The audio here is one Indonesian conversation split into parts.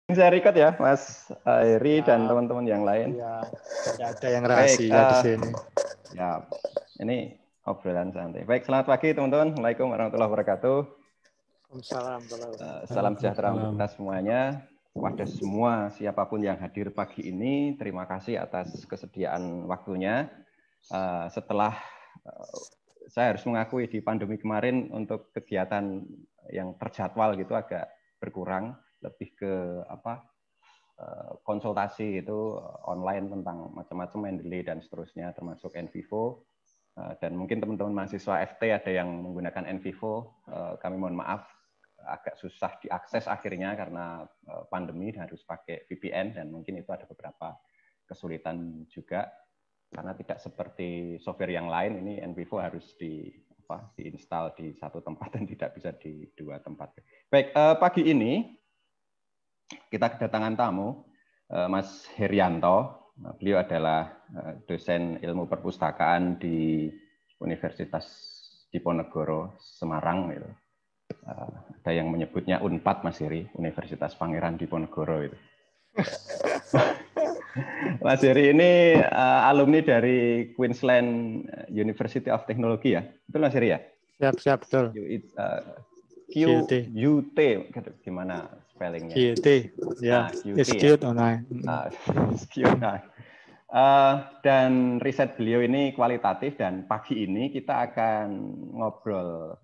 Saya record ya, Mas Heri dan Ya, teman-teman yang lain. ya, tidak ada yang Baik, rahasia di sini. ya, ini obrolan santai. Baik, selamat pagi teman-teman. Assalamualaikum warahmatullahi wabarakatuh. Salam sejahtera untuk kita semuanya. Kepada semua siapapun yang hadir pagi ini, terima kasih atas kesediaan waktunya. Setelah saya harus mengakui di pandemi kemarin untuk kegiatan yang terjadwal gitu agak berkurang, lebih ke konsultasi itu online tentang macam-macam Mendeley dan seterusnya, termasuk NVivo. Dan mungkin teman-teman mahasiswa FT ada yang menggunakan NVivo, kami mohon maaf agak susah diakses akhirnya karena pandemi harus pakai VPN dan mungkin itu ada beberapa kesulitan juga karena tidak seperti software yang lain, ini NVivo harus diinstal di satu tempat dan tidak bisa di dua tempat. Baik, pagi ini kita kedatangan tamu, Mas Herianto. Beliau adalah dosen ilmu perpustakaan di Universitas Diponegoro, Semarang. Ada yang menyebutnya Unpad, Mas Heri, Universitas Pangeran Diponegoro itu. Mas Heri ini alumni dari Queensland University of Technology ya? Betul Mas Heri ya? Siap, betul. QUT, gimana spellingnya? QUT, ya. Institute Online. Dan riset beliau ini kualitatif dan pagi ini kita akan ngobrol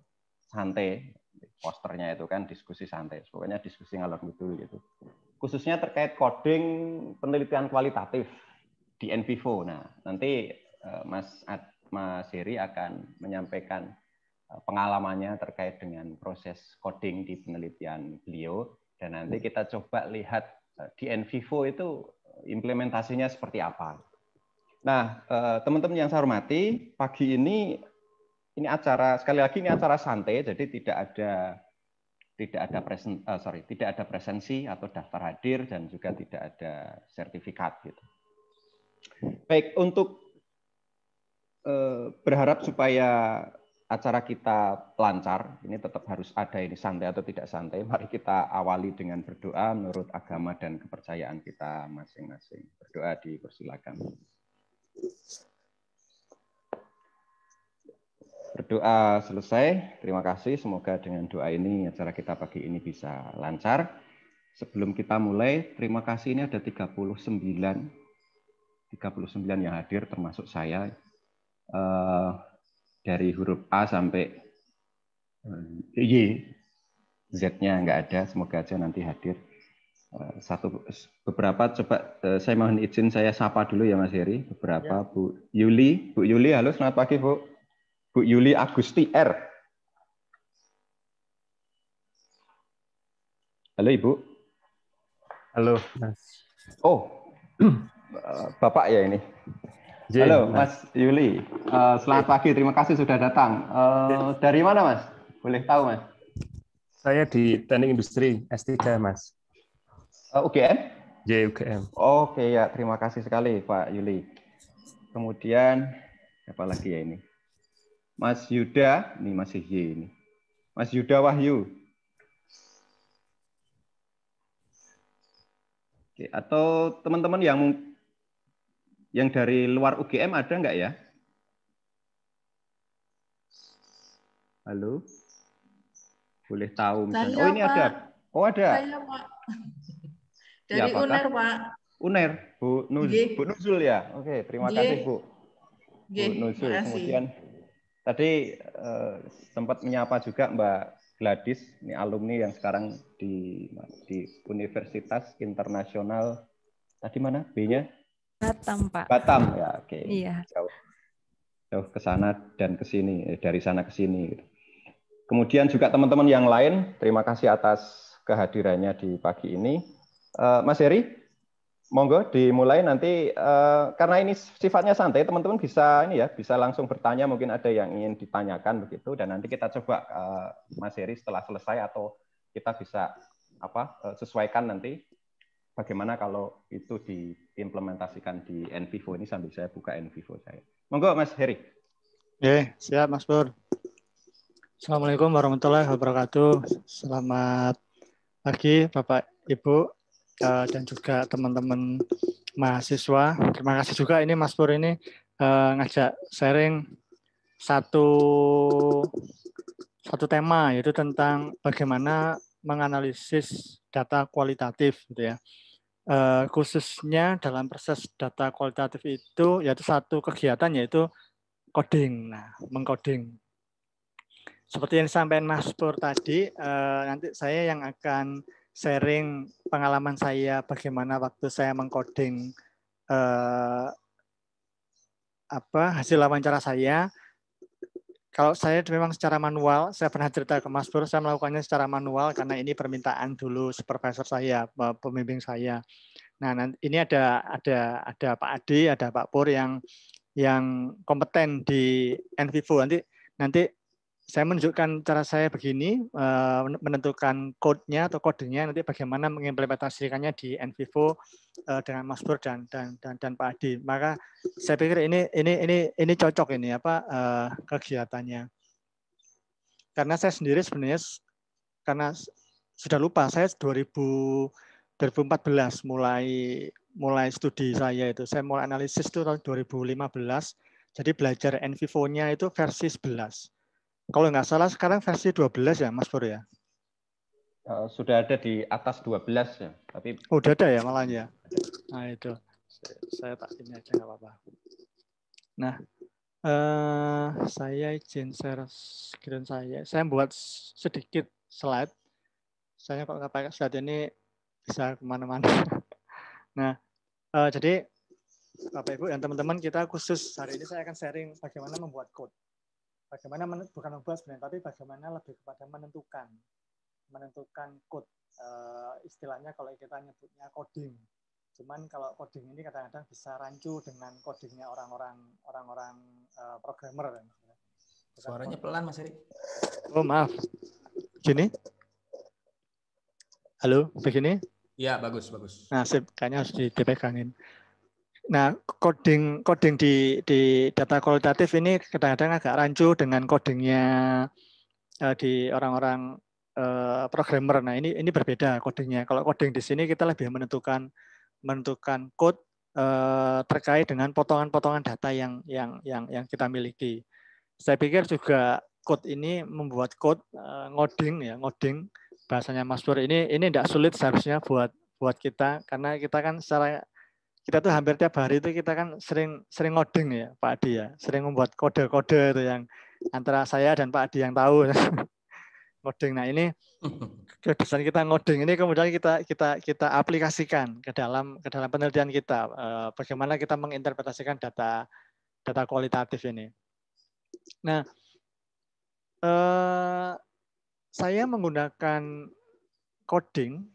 santai, posternya itu kan diskusi santai, pokoknya diskusi ngalor ngidul gitu. Khususnya terkait coding penelitian kualitatif di NVivo. Nah, nanti Mas Heri akan menyampaikan pengalamannya terkait dengan proses coding di penelitian beliau, dan nanti kita coba lihat di NVivo itu implementasinya seperti apa. Nah, teman-teman yang saya hormati, pagi ini acara, sekali lagi ini acara santai, jadi tidak ada presensi atau daftar hadir dan juga tidak ada sertifikat gitu. Baik, untuk berharap supaya acara kita lancar, ini tetap harus ada ini santai atau tidak santai. Mari kita awali dengan berdoa menurut agama dan kepercayaan kita masing-masing. Berdoa dipersilakan. Berdoa selesai. Terima kasih. Semoga dengan doa ini acara kita pagi ini bisa lancar. Sebelum kita mulai, terima kasih ini ada 39 yang hadir termasuk saya. Dari huruf A sampai Y, Z-nya nggak ada, semoga aja nanti hadir. Beberapa coba saya mohon izin saya sapa dulu ya Mas Heri. Beberapa ya. Bu Yuli, halo selamat pagi Bu. Bu Yuli Agusti R. Halo Ibu. Halo Mas. Oh, Bapak ya ini. Halo Mas Yuli, selamat pagi, terima kasih sudah datang. Dari mana Mas? Boleh tahu Mas? Saya di Teknik Industri S3 Mas. UGM? Ya, UGM. Oke ya, terima kasih sekali Pak Yuli. Kemudian apa lagi ya ini? Mas Yuda, ini masih Y ini. Mas Yuda Wahyu. Oke, atau teman-teman yang dari luar UGM ada nggak ya? Halo? Boleh tahu misalnya. Saya, oh ini Pak. ada. Oh ada. Saya Pak. Dari ya, UNER Pak. UNER, Bu Nuzul ya. Oke, terima kasih Bu. Bu Nuzul. Kemudian tadi sempat menyapa juga Mbak Gladys, ini alumni yang sekarang di Universitas Internasional. Tadi mana B-nya? Batam, Pak. Batam ya, oke. Iya. Jauh ke sana dan ke sini, dari sana ke sini. Kemudian juga teman-teman yang lain, terima kasih atas kehadirannya di pagi ini. Mas Heri, monggo dimulai nanti karena ini sifatnya santai, teman-teman bisa bisa langsung bertanya, mungkin ada yang ingin ditanyakan begitu, dan nanti kita coba Mas Heri setelah selesai atau kita bisa sesuaikan nanti bagaimana kalau itu diimplementasikan di NVivo ini sambil saya buka NVivo saya. Monggo Mas Heri. Oke, siap Mas Pur. Assalamualaikum warahmatullahi wabarakatuh. Selamat pagi Bapak Ibu. dan juga teman-teman mahasiswa. Terima kasih juga ini Mas Pur ini ngajak sharing satu tema, yaitu tentang bagaimana menganalisis data kualitatif gitu ya. Khususnya dalam proses data kualitatif itu yaitu satu kegiatan yaitu coding. Nah, mengcoding. Seperti yang disampaikan Mas Pur tadi, nanti saya yang akan sharing pengalaman saya bagaimana waktu saya mengcoding hasil wawancara saya. Kalau saya memang secara manual, saya pernah cerita ke Mas Pur, saya melakukannya secara manual karena ini permintaan dulu supervisor saya, pembimbing saya. Nah, nanti ini ada Pak Adi, ada Pak Pur yang kompeten di NVivo. Nanti saya menunjukkan cara saya begini, menentukan code-nya atau codingnya, nanti bagaimana mengimplementasikannya di NVivo dengan Mas Pur dan Pak Adi. Maka saya pikir ini cocok ini kegiatannya. Karena saya sendiri sebenarnya karena sudah lupa, saya 2014 mulai studi saya itu. Saya mulai analisis itu tahun 2015. Jadi belajar NVivo-nya itu versi 11. Kalau nggak salah sekarang versi 12 ya, Mas Pur ya? Sudah ada di atas 12 ya, tapi udah ada ya malah ya. Nah itu, saya tak ini aja nggak apa-apa. Nah, saya izin share screen saya. Saya buat sedikit slide. Saya kalau nggak pakai slide ini bisa kemana-mana. Nah, jadi Bapak Ibu dan teman-teman, kita khusus hari ini saya akan sharing bagaimana membuat code. Bagaimana bukan membuat sebenarnya, tapi bagaimana lebih kepada menentukan code. Istilahnya kalau kita nyebutnya coding. Cuman kalau coding ini kadang-kadang bisa rancu dengan codingnya orang-orang programmer. Suaranya pelan, Mas Eri. Oh maaf. Gini? Halo, begini? Iya, bagus. Nah, sip, kayaknya harus dipegangin. Nah, coding di data kualitatif ini kadang-kadang agak rancu dengan codingnya di orang-orang programmer. Nah, ini berbeda codingnya. Kalau coding di sini kita lebih menentukan code terkait dengan potongan-potongan data yang kita miliki. Saya pikir juga code ini membuat code ngoding bahasanya Mas Pur ini tidak sulit seharusnya buat kita, karena kita kan kita tuh hampir tiap hari itu kita kan sering ngoding ya Pak Adi ya, sering membuat kode-kode itu yang antara saya dan Pak Adi yang tahu ngoding. Nah ini kebiasaan kita ngoding ini kemudian kita aplikasikan ke dalam penelitian kita, bagaimana kita menginterpretasikan data kualitatif ini. Nah, saya menggunakan coding,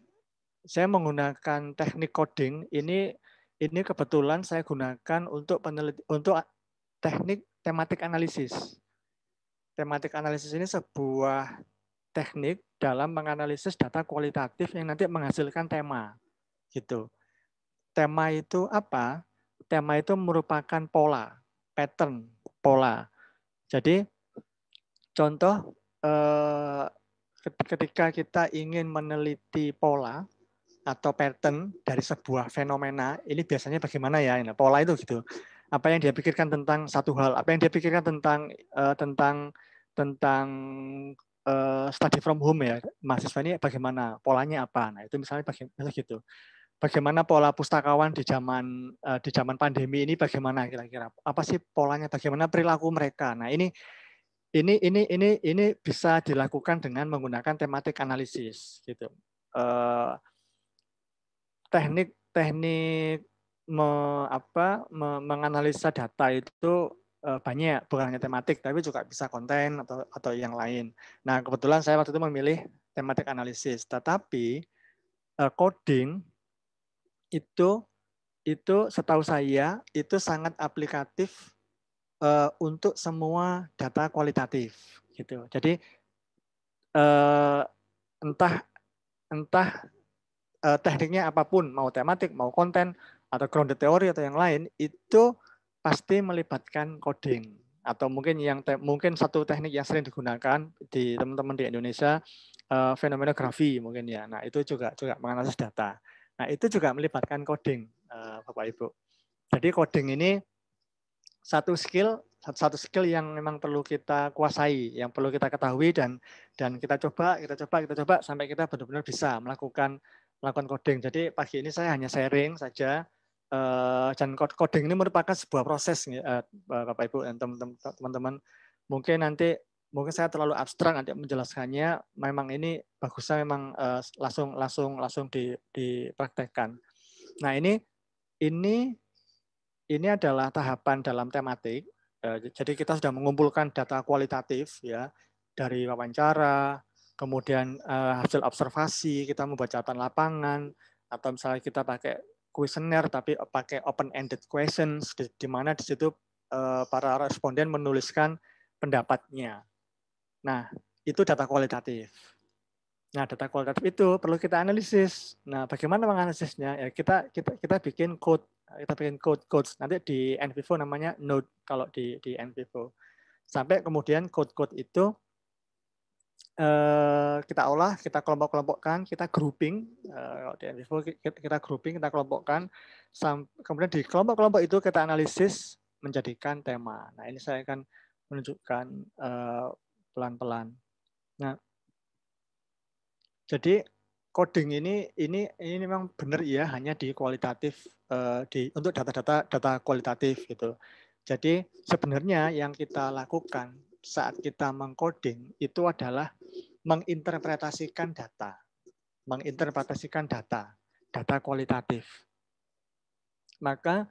saya menggunakan teknik coding ini kebetulan saya gunakan untuk teknik tematik analisis. Tematik analisis ini sebuah teknik dalam menganalisis data kualitatif yang nanti menghasilkan tema. Gitu. Tema itu apa? Tema itu merupakan pola, pattern, pola. Jadi contoh ketika kita ingin meneliti pola atau pattern dari sebuah fenomena, ini biasanya bagaimana ya? Nah, pola itu gitu. Apa yang dia pikirkan tentang satu hal, apa yang dia pikirkan tentang study from home ya, mahasiswa ini bagaimana, polanya apa? Nah, itu misalnya gitu. Bagaimana pola pustakawan di zaman pandemi ini bagaimana kira-kira? Apa sih polanya? Bagaimana perilaku mereka? Nah, ini bisa dilakukan dengan menggunakan tematik analisis gitu. Teknik menganalisa data itu banyak, bukan hanya tematik, tapi juga bisa konten atau yang lain. Nah, kebetulan saya waktu itu memilih tematik analisis, tetapi coding itu setahu saya itu sangat aplikatif untuk semua data kualitatif, gitu. Jadi entah tekniknya apapun, mau tematik, mau konten, atau grounded teori atau yang lain, itu pasti melibatkan coding. Atau mungkin mungkin satu teknik yang sering digunakan di teman-teman di Indonesia, fenomenografi mungkin ya. Nah itu juga menganalisis data. Nah, itu juga melibatkan coding, Bapak Ibu. Jadi coding ini satu skill yang memang perlu kita kuasai, yang perlu kita ketahui dan kita coba sampai kita benar-benar bisa melakukan coding. Jadi pagi ini saya hanya sharing saja, dan coding ini merupakan sebuah proses, Bapak Ibu dan teman-teman. Mungkin saya terlalu abstrak nanti menjelaskannya. Memang ini bagusnya memang langsung dipraktekkan. Nah, ini adalah tahapan dalam tematik. Jadi kita sudah mengumpulkan data kualitatif ya dari wawancara, kemudian hasil observasi, kita membuat catatan lapangan, atau misalnya kita pakai kuesioner tapi pakai open-ended questions, di mana di situ para responden menuliskan pendapatnya. Nah, itu data kualitatif. Nah, data kualitatif itu perlu kita analisis. Nah, bagaimana menganalisisnya? Ya, kita bikin code. Kita bikin code. Nanti di NVivo namanya node kalau di NVivo. Sampai kemudian code itu kita olah, kita kelompok-kelompokkan, kita grouping. Kalau di NVivo kita grouping, kita kelompokkan. Kemudian di kelompok-kelompok itu kita analisis menjadikan tema. Nah, ini saya akan menunjukkan pelan-pelan. Nah, jadi coding ini memang benar ya hanya di kualitatif, untuk data kualitatif gitu. Jadi sebenarnya yang kita lakukan saat kita mengcoding itu adalah menginterpretasikan data kualitatif. Makanya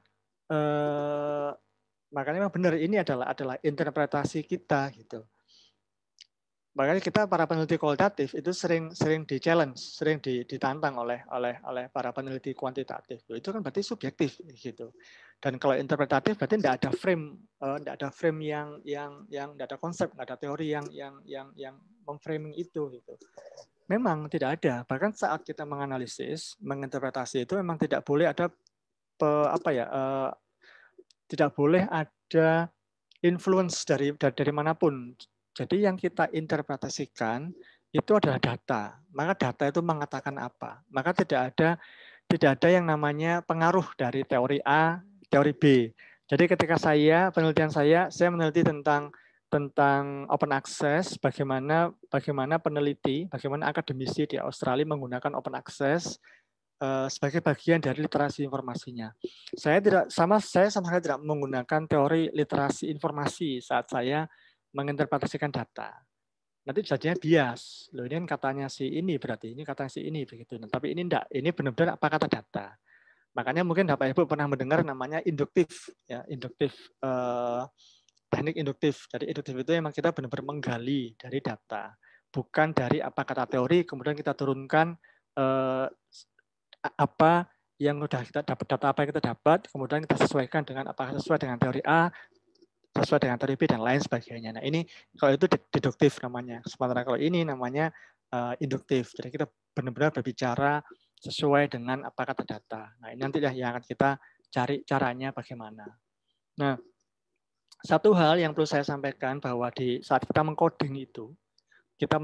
memang benar ini adalah interpretasi kita gitu. Makanya kita para peneliti kualitatif itu sering di-challenge, sering ditantang oleh para peneliti kuantitatif. Itu kan berarti subjektif gitu. Dan kalau interpretatif berarti tidak ada frame yang tidak ada konsep, tidak ada teori yang memframing itu gitu. Memang tidak ada. Bahkan saat kita menganalisis, menginterpretasi itu memang tidak boleh ada tidak boleh ada influence dari manapun. Jadi yang kita interpretasikan itu adalah data. Maka data itu mengatakan apa? Maka tidak ada yang namanya pengaruh dari teori A, teori B. Jadi ketika penelitian saya meneliti tentang open access, bagaimana peneliti, bagaimana akademisi di Australia menggunakan open access sebagai bagian dari literasi informasinya. Saya sama sekali tidak menggunakan teori literasi informasi saat saya menginterpretasikan data. Nanti jadinya bias. Loh, ini kan katanya si ini, berarti ini katanya si ini begitu. Nah, tapi ini enggak, ini benar-benar apa kata data. Makanya mungkin Bapak Ibu pernah mendengar namanya induktif ya, teknik induktif. Jadi induktif itu memang kita benar-benar menggali dari data, bukan dari apa kata teori kemudian kita turunkan apa yang sudah kita dapat, data apa yang kita dapat, kemudian kita sesuaikan dengan apakah sesuai dengan teori A, sesuai dengan teori B dan lain sebagainya. Nah, ini kalau itu deduktif namanya. Sementara kalau ini namanya induktif. Jadi kita benar-benar berbicara sesuai dengan apa kata data. Nah, ini nanti yang akan kita cari caranya bagaimana. Nah, satu hal yang perlu saya sampaikan bahwa di saat kita mengcoding itu kita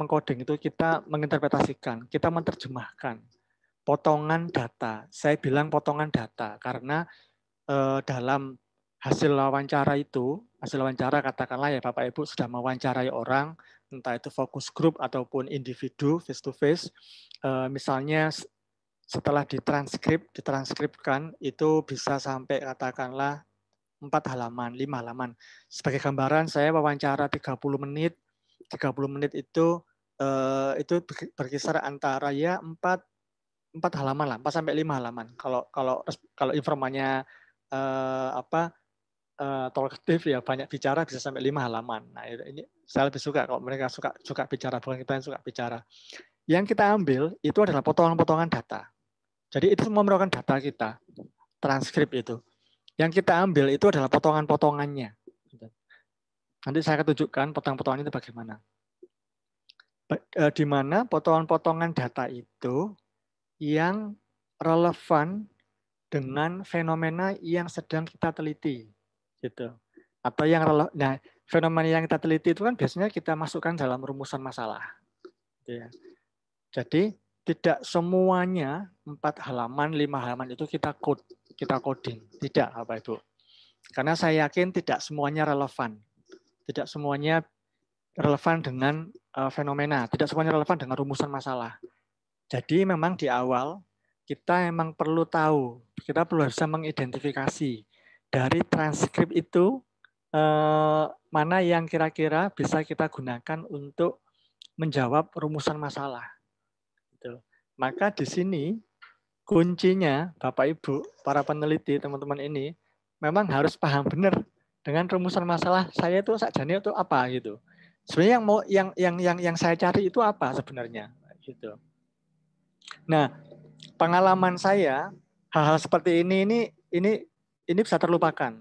menginterpretasikan, kita menerjemahkan potongan data. Saya bilang potongan data karena dalam hasil wawancara katakanlah ya Bapak Ibu sudah mewawancarai orang, entah itu focus group ataupun individu face to face, misalnya setelah ditranskripkan itu bisa sampai katakanlah 4 halaman, 5 halaman. Sebagai gambaran saya wawancara 30 menit itu berkisar antara ya 4 halaman lah, 4 sampai 5 halaman. Kalau informannya talkative ya banyak bicara bisa sampai 5 halaman. Nah, ini saya lebih suka kalau mereka suka bicara, bukan kita yang suka bicara. Yang kita ambil itu adalah potongan-potongan data. Jadi itu semua merupakan data kita, transkrip itu. Yang kita ambil itu adalah potongan-potongannya. Nanti saya akan tunjukkan potongan-potongan itu bagaimana. Di mana potongan-potongan data itu yang relevan dengan fenomena yang sedang kita teliti, gitu. Atau nah, fenomena yang kita teliti itu kan biasanya kita masukkan dalam rumusan masalah, gitu ya. Jadi tidak semuanya 4 halaman, 5 halaman itu kita coding. Tidak, Bapak Ibu. Karena saya yakin tidak semuanya relevan. Tidak semuanya relevan dengan fenomena, tidak semuanya relevan dengan rumusan masalah. Jadi memang di awal kita memang perlu tahu, kita perlu bisa mengidentifikasi dari transkrip itu mana yang kira-kira bisa kita gunakan untuk menjawab rumusan masalah. Gitu. Maka di sini kuncinya Bapak Ibu, para peneliti, teman-teman ini memang harus paham benar dengan rumusan masalah saya itu sakjane itu apa gitu. Sebenarnya yang saya cari itu apa sebenarnya gitu. Nah, pengalaman saya hal-hal seperti ini bisa terlupakan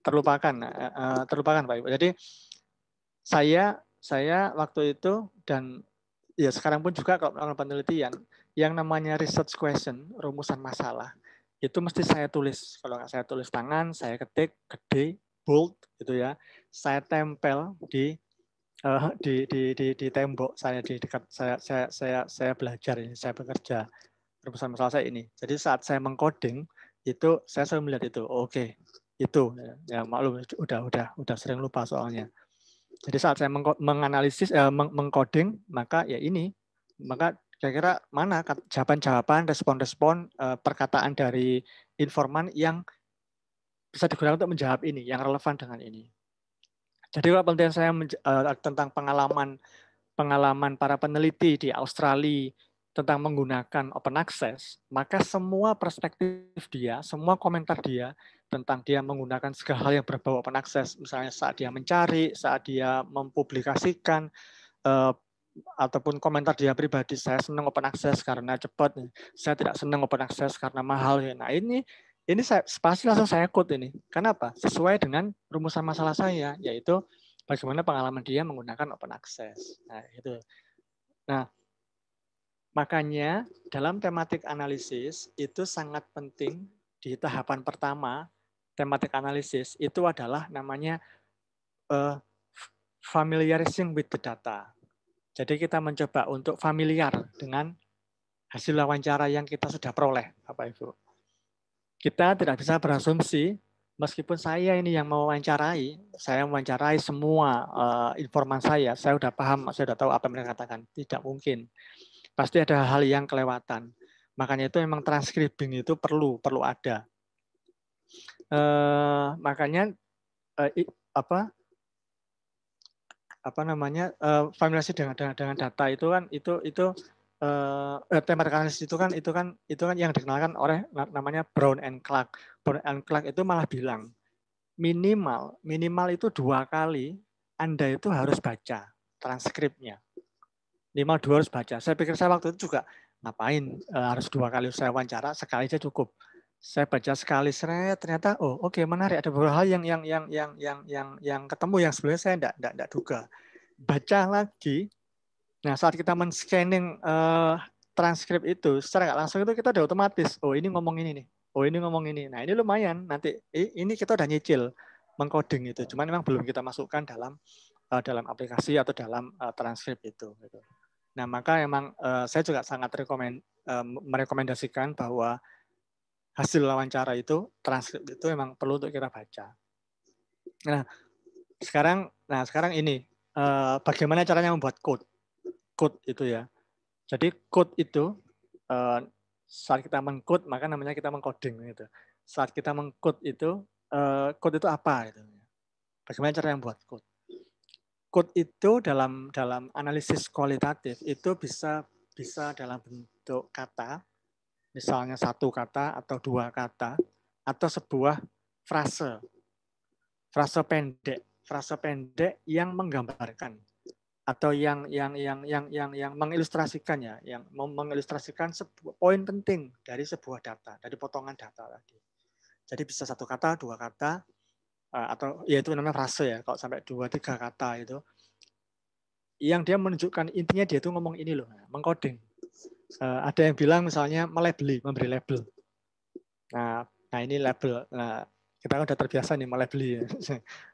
Pak Ibu. Jadi saya waktu itu dan ya sekarang pun juga kalau melakukan penelitian yang namanya research question, rumusan masalah itu mesti saya tulis. Kalau nggak saya tulis tangan, saya ketik gede, bold gitu ya. Saya tempel di tembok saya di dekat saya belajar ini, saya bekerja rumusan masalah saya ini. Jadi saat saya mengcoding itu saya selalu melihat itu. Oke, itu ya maklum udah sering lupa soalnya. Jadi saat saya menganalisis mengcoding maka ya ini maka kira-kira mana jawaban-jawaban, respon-respon perkataan dari informan yang bisa digunakan untuk menjawab ini, yang relevan dengan ini. Jadi kalau penelitian saya tentang pengalaman para peneliti di Australia tentang menggunakan open access, maka semua perspektif dia, semua komentar dia tentang dia menggunakan segala hal yang berbau open access, misalnya saat dia mencari, saat dia mempublikasikan, ataupun komentar dia pribadi, saya senang open access karena cepat, saya tidak senang open access karena mahal. Nah ini saya pasti langsung saya quote ini. Kenapa? Sesuai dengan rumusan masalah saya, yaitu bagaimana pengalaman dia menggunakan open access. Nah, itu. Nah, makanya dalam tematik analisis itu sangat penting di tahapan pertama tematik analisis itu adalah namanya familiarizing with the data. Jadi kita mencoba untuk familiar dengan hasil wawancara yang kita sudah peroleh, Bapak Ibu. Kita tidak bisa berasumsi, meskipun saya ini yang mewawancarai, saya mewawancarai semua informan saya sudah paham, saya sudah tahu apa yang mereka katakan. Tidak mungkin. Pasti ada hal yang kelewatan. Makanya itu memang transcribing itu perlu ada. Makanya familiasi dengan data itu kan tematik analisis itu kan yang dikenalkan oleh namanya Brown and Clark. Brown and Clark itu malah bilang minimal itu 2 kali Anda itu harus baca transkripnya. Minimal 2 harus baca. Saya pikir saya waktu itu juga ngapain harus 2 kali saya wawancara, sekali aja cukup. Saya baca sekali ternyata oke, menarik, ada beberapa hal yang ketemu yang sebenarnya saya enggak duga. Baca lagi. Nah, saat kita men-scanning transkrip itu, secara nggak langsung itu kita udah otomatis, ini ngomong ini nih, ini ngomong ini. Nah, ini lumayan, nanti ini kita udah nyicil mengcoding itu. Cuman memang belum kita masukkan dalam aplikasi atau dalam transkrip itu. Gitu. Nah, maka memang saya juga sangat merekomendasikan bahwa hasil wawancara itu, transkrip itu memang perlu untuk kita baca. Nah, sekarang ini, bagaimana caranya membuat code itu ya. Jadi code itu saat kita mengcode maka namanya kita mengcoding gitu. Saat kita mengcode itu code itu apa gitu. Bagaimana cara yang buat code? Code itu dalam analisis kualitatif itu bisa dalam bentuk kata, misalnya 1 kata atau 2 kata atau sebuah frase pendek yang menggambarkan atau yang mengilustrasikan ya, yang mengilustrasikan sebuah poin penting dari sebuah data, dari potongan data tadi. Jadi bisa 1 kata, 2 kata, atau ya itu namanya frase ya. Kalau sampai 2-3 kata itu, yang dia menunjukkan intinya dia itu ngomong ini loh, mengcoding. Ada yang bilang misalnya memberi label. Nah ini label. Nah, kita kan udah terbiasa nih melabeli.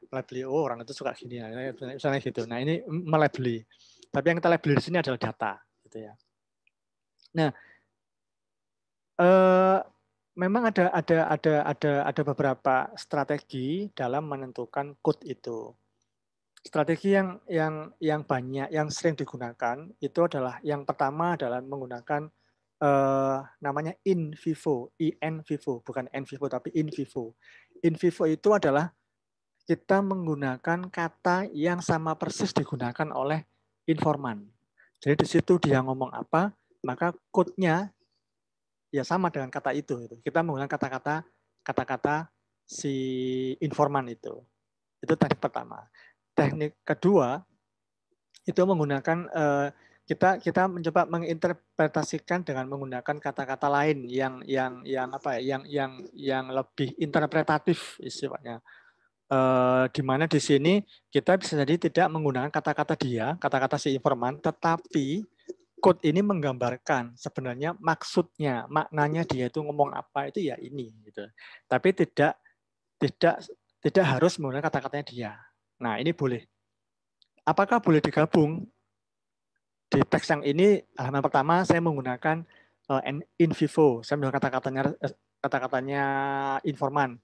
Melabeli, orang itu suka gini ya, misalnya gitu. Nah, ini melabeli. Tapi yang kita labeli di sini adalah data, gitu ya. Nah, memang ada beberapa strategi dalam menentukan code itu. Strategi yang banyak, yang sering digunakan itu adalah yang pertama adalah menggunakan namanya in vivo, bukan in vivo tapi in vivo. In vivo itu adalah kita menggunakan kata yang sama persis digunakan oleh informan. Jadi di situ dia ngomong apa, maka code-nya ya sama dengan kata itu. Kita menggunakan kata-kata si informan itu. Itu teknik pertama. Teknik kedua itu menggunakan kita mencoba menginterpretasikan dengan menggunakan kata-kata lain yang lebih interpretatif istilahnya. Di mana di sini kita bisa jadi tidak menggunakan kata-kata dia, kata-kata si informan, tetapi code ini menggambarkan sebenarnya maksudnya, maknanya dia itu ngomong apa itu ya ini gitu. Tapi tidak harus menggunakan kata-katanya dia. Nah, ini boleh. Apakah boleh digabung? Di teks yang ini halaman pertama saya menggunakan in vivo, saya menggunakan kata-katanya informan.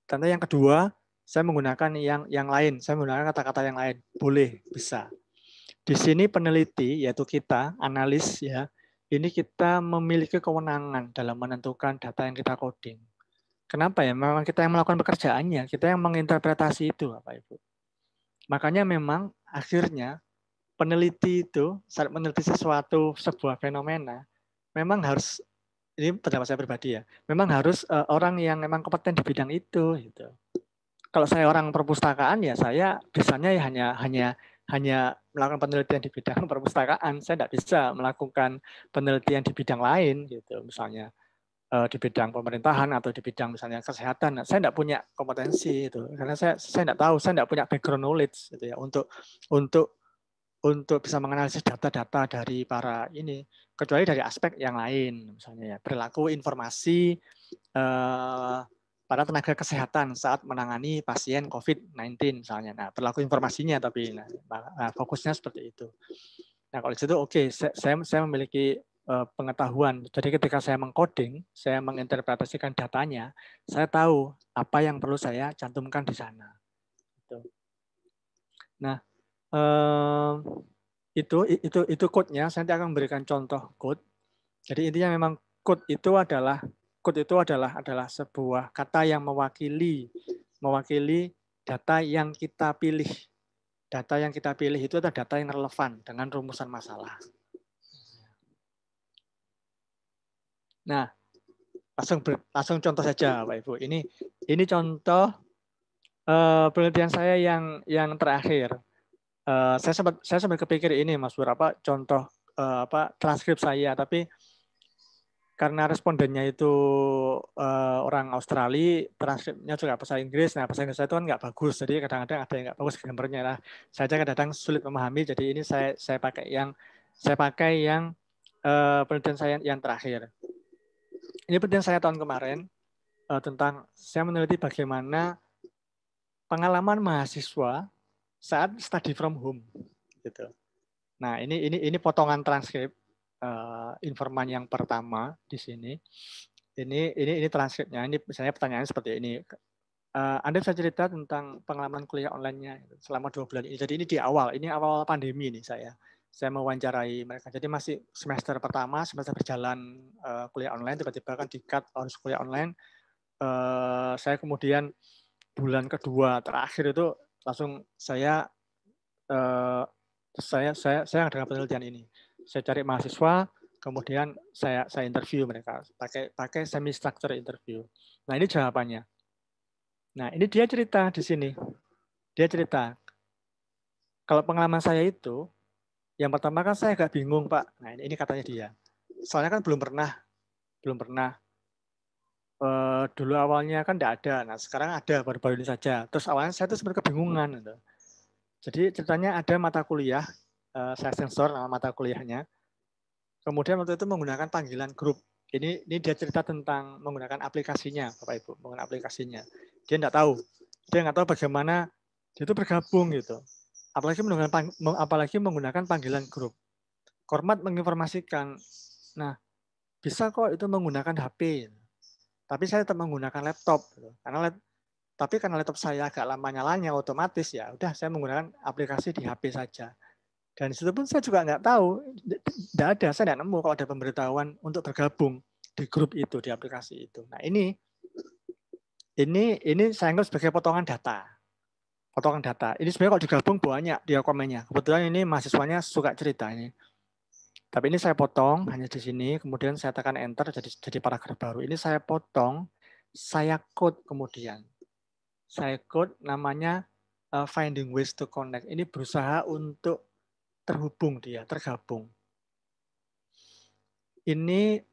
Tentu yang kedua saya menggunakan yang lain, saya menggunakan kata-kata yang lain. Boleh, bisa. Di sini peneliti yaitu kita, analis ya, ini kita memiliki kewenangan dalam menentukan data yang kita coding. Kenapa ya? Memang kita yang melakukan pekerjaannya, kita yang menginterpretasi itu, Bapak Ibu. Makanya memang akhirnya peneliti itu saat meneliti sebuah fenomena, memang harus, ini pendapat saya pribadi ya, memang harus orang yang memang kompeten di bidang itu. Gitu. Kalau saya orang perpustakaan ya saya bisanya ya hanya melakukan penelitian di bidang perpustakaan. Saya tidak bisa melakukan penelitian di bidang lain, gitu. Misalnya di bidang pemerintahan atau di bidang misalnya kesehatan. Saya tidak punya kompetensi itu karena saya tidak tahu, saya tidak punya background knowledge gitu ya untuk bisa menganalisis data-data dari para ini, kecuali dari aspek yang lain, misalnya ya perilaku informasi para tenaga kesehatan saat menangani pasien COVID-19 misalnya. Nah, perilaku informasinya tapi fokusnya seperti itu. Nah, kalau di situ oke, saya memiliki pengetahuan. Jadi ketika saya mengcoding, saya menginterpretasikan datanya, saya tahu apa yang perlu saya cantumkan di sana. Nah, itu code-nya. Saya nanti akan memberikan contoh code. Jadi intinya memang code itu adalah sebuah kata yang mewakili data yang kita pilih. Data yang kita pilih itu adalah data yang relevan dengan rumusan masalah. Nah, langsung contoh saja, Pak Ibu. Ini contoh penelitian saya yang terakhir. Saya sempat kepikir ini, Mas Bur, contoh transkrip saya, tapi karena respondennya itu orang Australia, transkripnya juga bahasa Inggris. Nah, bahasa Inggris saya itu kan nggak bagus, jadi kadang-kadang ada yang nggak bagus gambarnya. Nah, saya kadang-kadang sulit memahami. Jadi ini saya pakai yang penelitian saya yang terakhir. Ini penelitian saya tahun kemarin tentang saya meneliti bagaimana pengalaman mahasiswa saat study from home, gitu. Nah, ini potongan transkrip informan yang pertama di sini. Ini transkripnya. Ini misalnya pertanyaan seperti ini. Anda bisa cerita tentang pengalaman kuliah online-nya selama 2 bulan ini. Jadi ini awal pandemi nih saya mewawancarai mereka. Jadi masih semester pertama, semester berjalan kuliah online, tiba-tiba kan di-cut harus kuliah online. Saya kemudian bulan kedua terakhir itu langsung saya dengan penelitian ini. Saya cari mahasiswa, kemudian saya interview mereka pakai semi structure interview. Nah, ini jawabannya. Nah, ini dia cerita di sini. Dia cerita, kalau pengalaman saya itu, yang pertama kan saya agak bingung, Pak. Nah, ini katanya dia. Soalnya kan belum pernah. Dulu awalnya kan tidak ada. Nah, sekarang ada, baru-baru ini saja. Terus awalnya saya tuh sebenarnya kebingungan. Gitu. Jadi ceritanya ada mata kuliah, saya sensor nama mata kuliahnya. Kemudian waktu itu menggunakan panggilan grup. Ini dia cerita tentang menggunakan aplikasinya, Bapak Ibu, menggunakan aplikasinya. Dia nggak tahu bagaimana dia itu bergabung gitu. Apalagi menggunakan panggilan grup. Kormat menginformasikan, nah bisa kok itu menggunakan HP. Tapi saya tetap menggunakan laptop. Tapi karena laptop saya agak lama nyalanya otomatis ya udah saya menggunakan aplikasi di HP saja. Dan situ pun saya juga nggak tahu, tidak ada, saya tidak nemu kalau ada pemberitahuan untuk bergabung di grup itu, di aplikasi itu. Nah ini saya anggap sebagai potongan data. Potongan data. Ini sebenarnya kalau digabung banyak dia komennya. Kebetulan ini mahasiswanya suka cerita ini. Tapi ini saya potong hanya di sini, kemudian saya tekan enter jadi paragraf baru. Ini saya potong, saya code kemudian. Saya code namanya finding ways to connect. Ini berusaha untuk terhubung dia, tergabung. Ini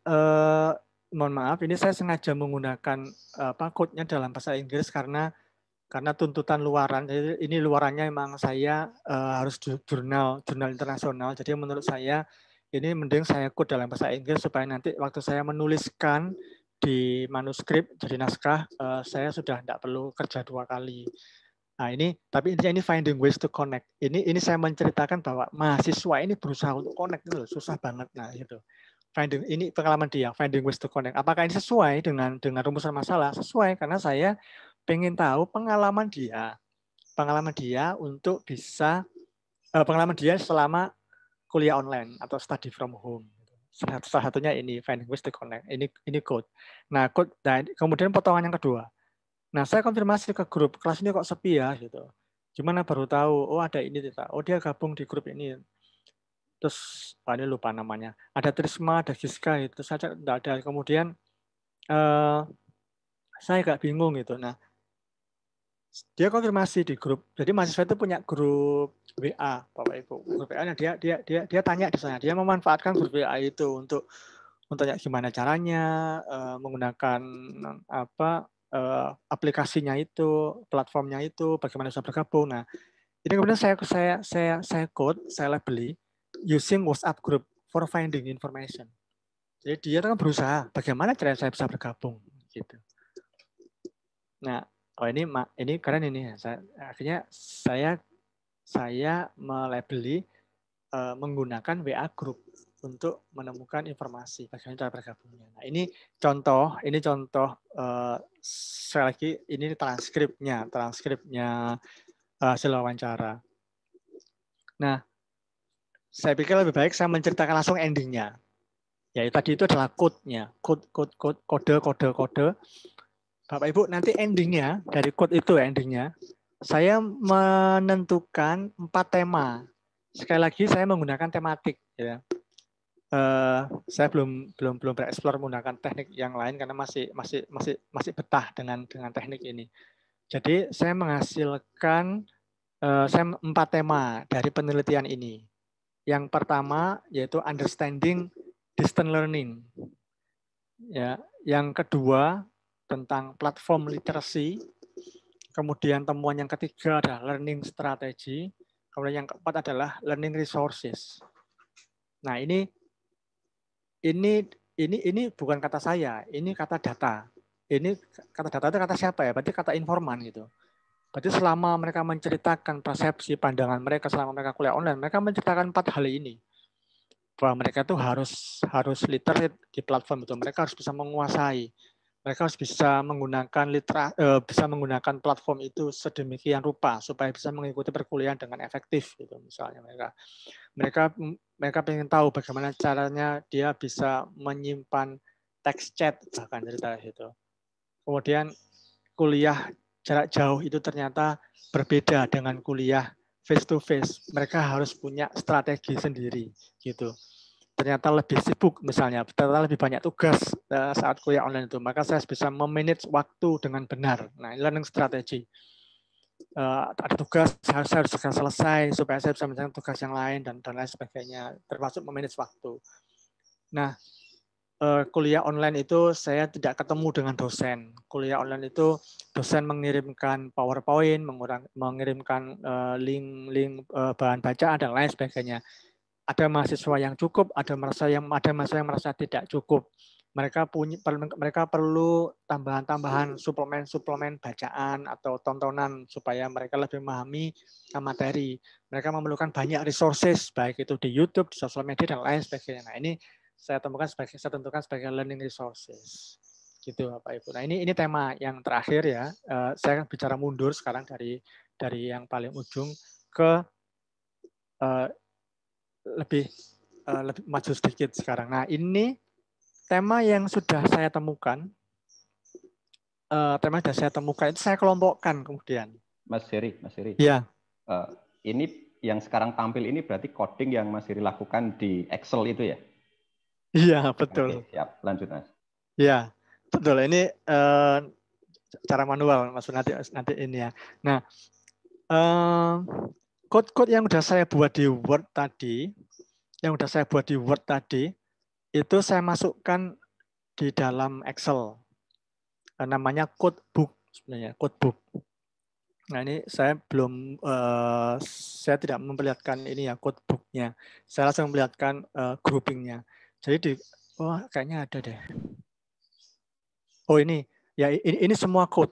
mohon maaf, ini saya sengaja menggunakan code-nya dalam bahasa Inggris karena tuntutan luaran. Jadi ini luarannya memang saya harus jurnal internasional. Jadi menurut saya ini mending saya code dalam bahasa Inggris supaya nanti waktu saya menuliskan di manuskrip jadi naskah saya sudah tidak perlu kerja 2 kali. Nah ini, tapi intinya ini finding ways to connect. Ini saya menceritakan bahwa mahasiswa ini berusaha untuk connect itu susah banget. Nah itu, ini pengalaman dia, finding ways to connect. Apakah ini sesuai dengan rumusan masalah? Sesuai, karena saya pengen tahu pengalaman dia untuk bisa pengalaman dia selama kuliah online atau study from home. Salah satunya ini finding ways to connect. Ini code. Nah code. Dan kemudian potongan yang kedua. Nah, saya konfirmasi ke grup, kelas ini kok sepi ya, gitu. Gimana baru tahu, oh ada ini, oh dia gabung di grup ini. Terus, ini lupa namanya. Ada Trisma, ada Giska, itu saja tidak ada. Kemudian, saya agak bingung gitu. Nah, dia konfirmasi di grup. Jadi mahasiswa itu punya grup WA, Bapak Ibu. Grup WA, dia tanya di sana. Dia memanfaatkan grup WA itu untuk tanya gimana caranya menggunakan aplikasinya itu, platformnya itu, bagaimana bisa bergabung. Nah, ini kemudian saya code, saya labeli using WhatsApp group for finding information. Jadi dia kan berusaha bagaimana caranya saya bisa bergabung gitu. Nah, ini keren ini. Akhirnya saya melabeli menggunakan WA group untuk menemukan informasi bagaimana cara bergabungnya. Nah, ini contoh sekali lagi ini transkripnya hasil wawancara. Nah, saya pikir lebih baik saya menceritakan langsung endingnya. Ya, tadi itu adalah code-nya, kode. Bapak Ibu, nanti endingnya dari code itu endingnya saya menentukan 4 tema. Sekali lagi saya menggunakan tematik ya. Saya belum bereksplor menggunakan teknik yang lain karena masih betah dengan teknik ini. Jadi saya menghasilkan 4 tema dari penelitian ini. Yang pertama yaitu understanding distance learning. Ya, yang kedua tentang platform literacy. Kemudian temuan yang ketiga adalah learning strategy. Kemudian yang keempat adalah learning resources. Nah, ini bukan kata saya, ini kata data. Ini kata data itu kata siapa ya? Berarti kata informan gitu. Berarti selama mereka menceritakan persepsi pandangan mereka selama mereka kuliah online, mereka menceritakan 4 hal ini. Bahwa mereka itu harus literate di platform itu. Mereka harus bisa menguasai. Mereka harus bisa menggunakan platform itu sedemikian rupa supaya bisa mengikuti perkuliahan dengan efektif gitu misalnya mereka pengen tahu bagaimana caranya dia bisa menyimpan teks chat bahkan cerita itu. Kemudian kuliah jarak jauh itu ternyata berbeda dengan kuliah face to face. Mereka harus punya strategi sendiri gitu. Ternyata lebih sibuk misalnya, ternyata lebih banyak tugas saat kuliah online itu, maka saya bisa memanage waktu dengan benar. Nah, learning strategy. Ada tugas saya harus segera selesai supaya saya bisa menyelesaikan tugas yang lain dan lain sebagainya, termasuk memanage waktu. Nah, kuliah online itu saya tidak ketemu dengan dosen. Kuliah online itu dosen mengirimkan PowerPoint, mengirimkan link bahan bacaan dan lain sebagainya. Ada mahasiswa yang cukup, ada mahasiswa yang merasa tidak cukup. Mereka perlu tambahan suplemen bacaan atau tontonan supaya mereka lebih memahami materi. Mereka memerlukan banyak resources baik itu di YouTube, di sosial media dan lain sebagainya. Nah, ini saya tentukan sebagai learning resources. Gitu Bapak Ibu. Nah, ini tema yang terakhir ya. Saya akan bicara mundur sekarang dari yang paling ujung ke lebih maju sedikit sekarang. Nah, ini tema yang sudah saya temukan. Tema yang sudah saya temukan itu saya kelompokkan kemudian. Mas Heri. Ya. Ini yang sekarang tampil ini berarti coding yang Mas Heri lakukan di Excel itu ya? Iya, betul. Oke, siap. Lanjut, Mas. Ya, betul. Ini cara manual, Mas, nanti ini ya. Nah, code-code yang sudah saya buat di Word tadi, itu saya masukkan di dalam Excel. Namanya codebook sebenarnya, codebook. Nah, ini saya belum, saya tidak memperlihatkan ini ya codebooknya. Saya langsung memperlihatkan groupingnya. Jadi kayaknya ada deh. Oh ini, ya ini semua code.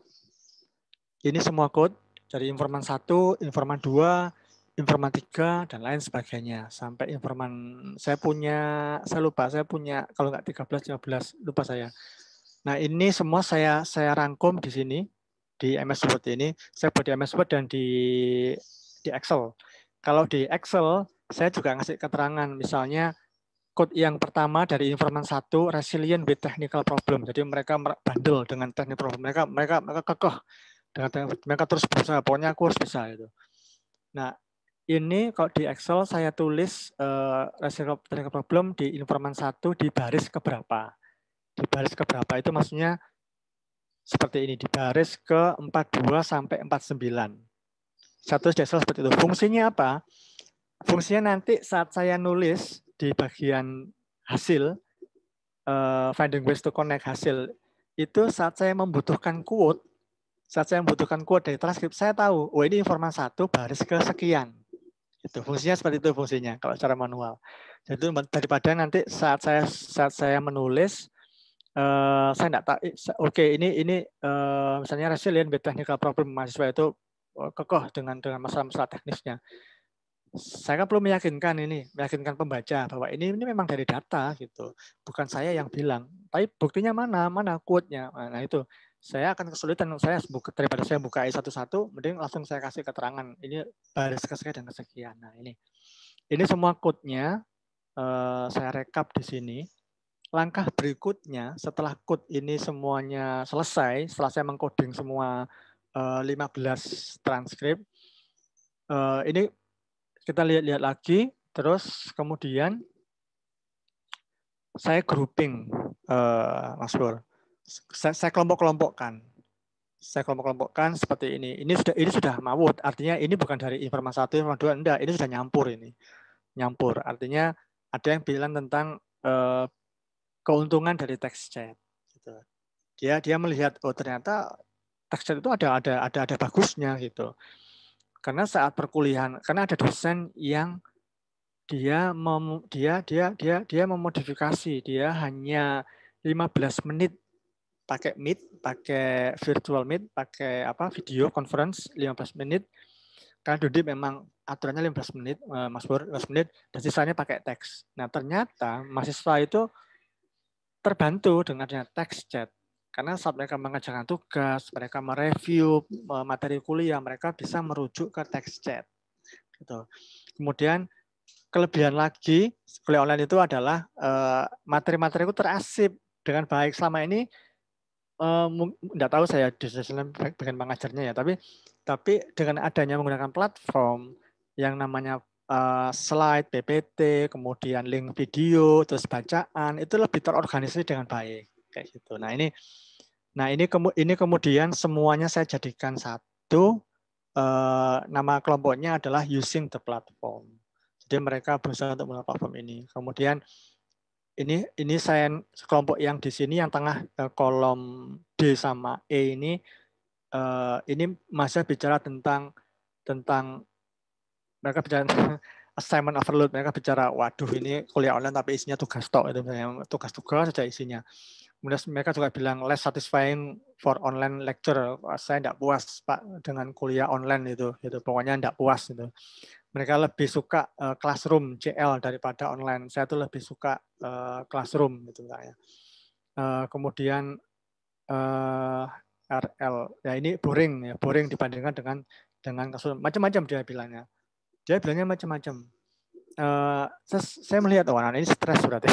Ini semua code dari informan 1, informan 2, informan 3 dan lain sebagainya sampai informan saya punya kalau nggak 13 15 lupa saya. Nah, ini semua saya rangkum di sini di MS Word ini. Saya buat di MS Word dan di Excel. Kalau di Excel saya juga ngasih keterangan misalnya code yang pertama dari informan 1 resilient with technical problem. Jadi mereka bandel dengan technical problem. Mereka kekeh dengan mereka terus berusaha. Pokoknya aku harus bisa itu. Nah, ini kalau di Excel saya tulis resilient with technical problem di informan 1 di baris keberapa. Di baris keberapa itu maksudnya seperti ini, di baris ke 42 sampai 49. Satu Excel seperti itu. Fungsinya apa? Fungsinya nanti saat saya nulis di bagian hasil, finding ways to connect hasil, itu saat saya membutuhkan quote dari transkrip, saya tahu, oh ini informan 1 baris ke sekian. Itu fungsinya seperti itu fungsinya kalau secara manual. Jadi daripada nanti saat saya menulis, saya enggak tahu. Oke, ini misalnya resilient with technical problem, mahasiswa itu kekeh dengan masalah-masalah teknisnya. Saya kan perlu meyakinkan pembaca bahwa ini memang dari data gitu, bukan saya yang bilang. Tapi buktinya mana quote-nya. Nah itu saya akan kesulitan. Daripada saya buka satu-satu, mending langsung saya kasih keterangan. Ini baris kesekian dan kesekian. Nah ini semua quote-nya saya rekap di sini. Langkah berikutnya setelah code ini semuanya selesai, setelah saya mengcoding semua 15 transkrip, ini kita lihat lagi, terus kemudian saya grouping, Mas Bor. Saya kelompok-kelompokkan. Seperti ini. Ini sudah mawut, artinya ini bukan dari informan 1, informan 2, enggak, ini sudah nyampur ini. Nyampur, artinya ada yang bilang tentang keuntungan dari text chat. Gitu. Dia melihat oh ternyata text chat itu ada bagusnya gitu. Karena saat perkuliahan, karena ada dosen yang dia memodifikasi, dia hanya 15 menit pakai Meet, pakai virtual Meet, pakai video conference 15 menit. Karena Dodi memang aturannya 15 menit, Mas Bor, 15 menit, dan sisanya pakai teks. Nah ternyata mahasiswa itu terbantu dengan adanya text chat. Karena saat mereka mengerjakan tugas, mereka mereview materi kuliah, mereka bisa merujuk ke text chat. Gitu. Kemudian kelebihan lagi kuliah online itu adalah materi-materi itu terasip dengan baik. Selama ini tidak tahu saya di bagian pengajarnya ya, tapi dengan adanya menggunakan platform yang namanya slide, PPT, kemudian link video, terus bacaan, itu lebih terorganisasi dengan baik kayak gitu. Nah ini kemudian semuanya saya jadikan satu, nama kelompoknya adalah using the platform. Jadi mereka berusaha untuk menggunakan platform ini. Kemudian ini saya kelompok yang di sini yang tengah kolom D sama E ini masih bicara tentang mereka bicara assignment overload. Mereka bicara, waduh ini kuliah online tapi isinya tugas tok, itu tugas-tugas saja isinya. Kemudian mereka juga bilang less satisfying for online lecture. Saya tidak puas Pak dengan kuliah online itu pokoknya tidak puas itu. mereka lebih suka classroom CL daripada online. Saya tuh lebih suka classroom gitu ya. Kemudian RL, ya ini boring ya, boring dibandingkan dengan classroom. Macam-macam dia bilangnya. Dia bilangnya macam-macam. Saya melihat ini stres berarti.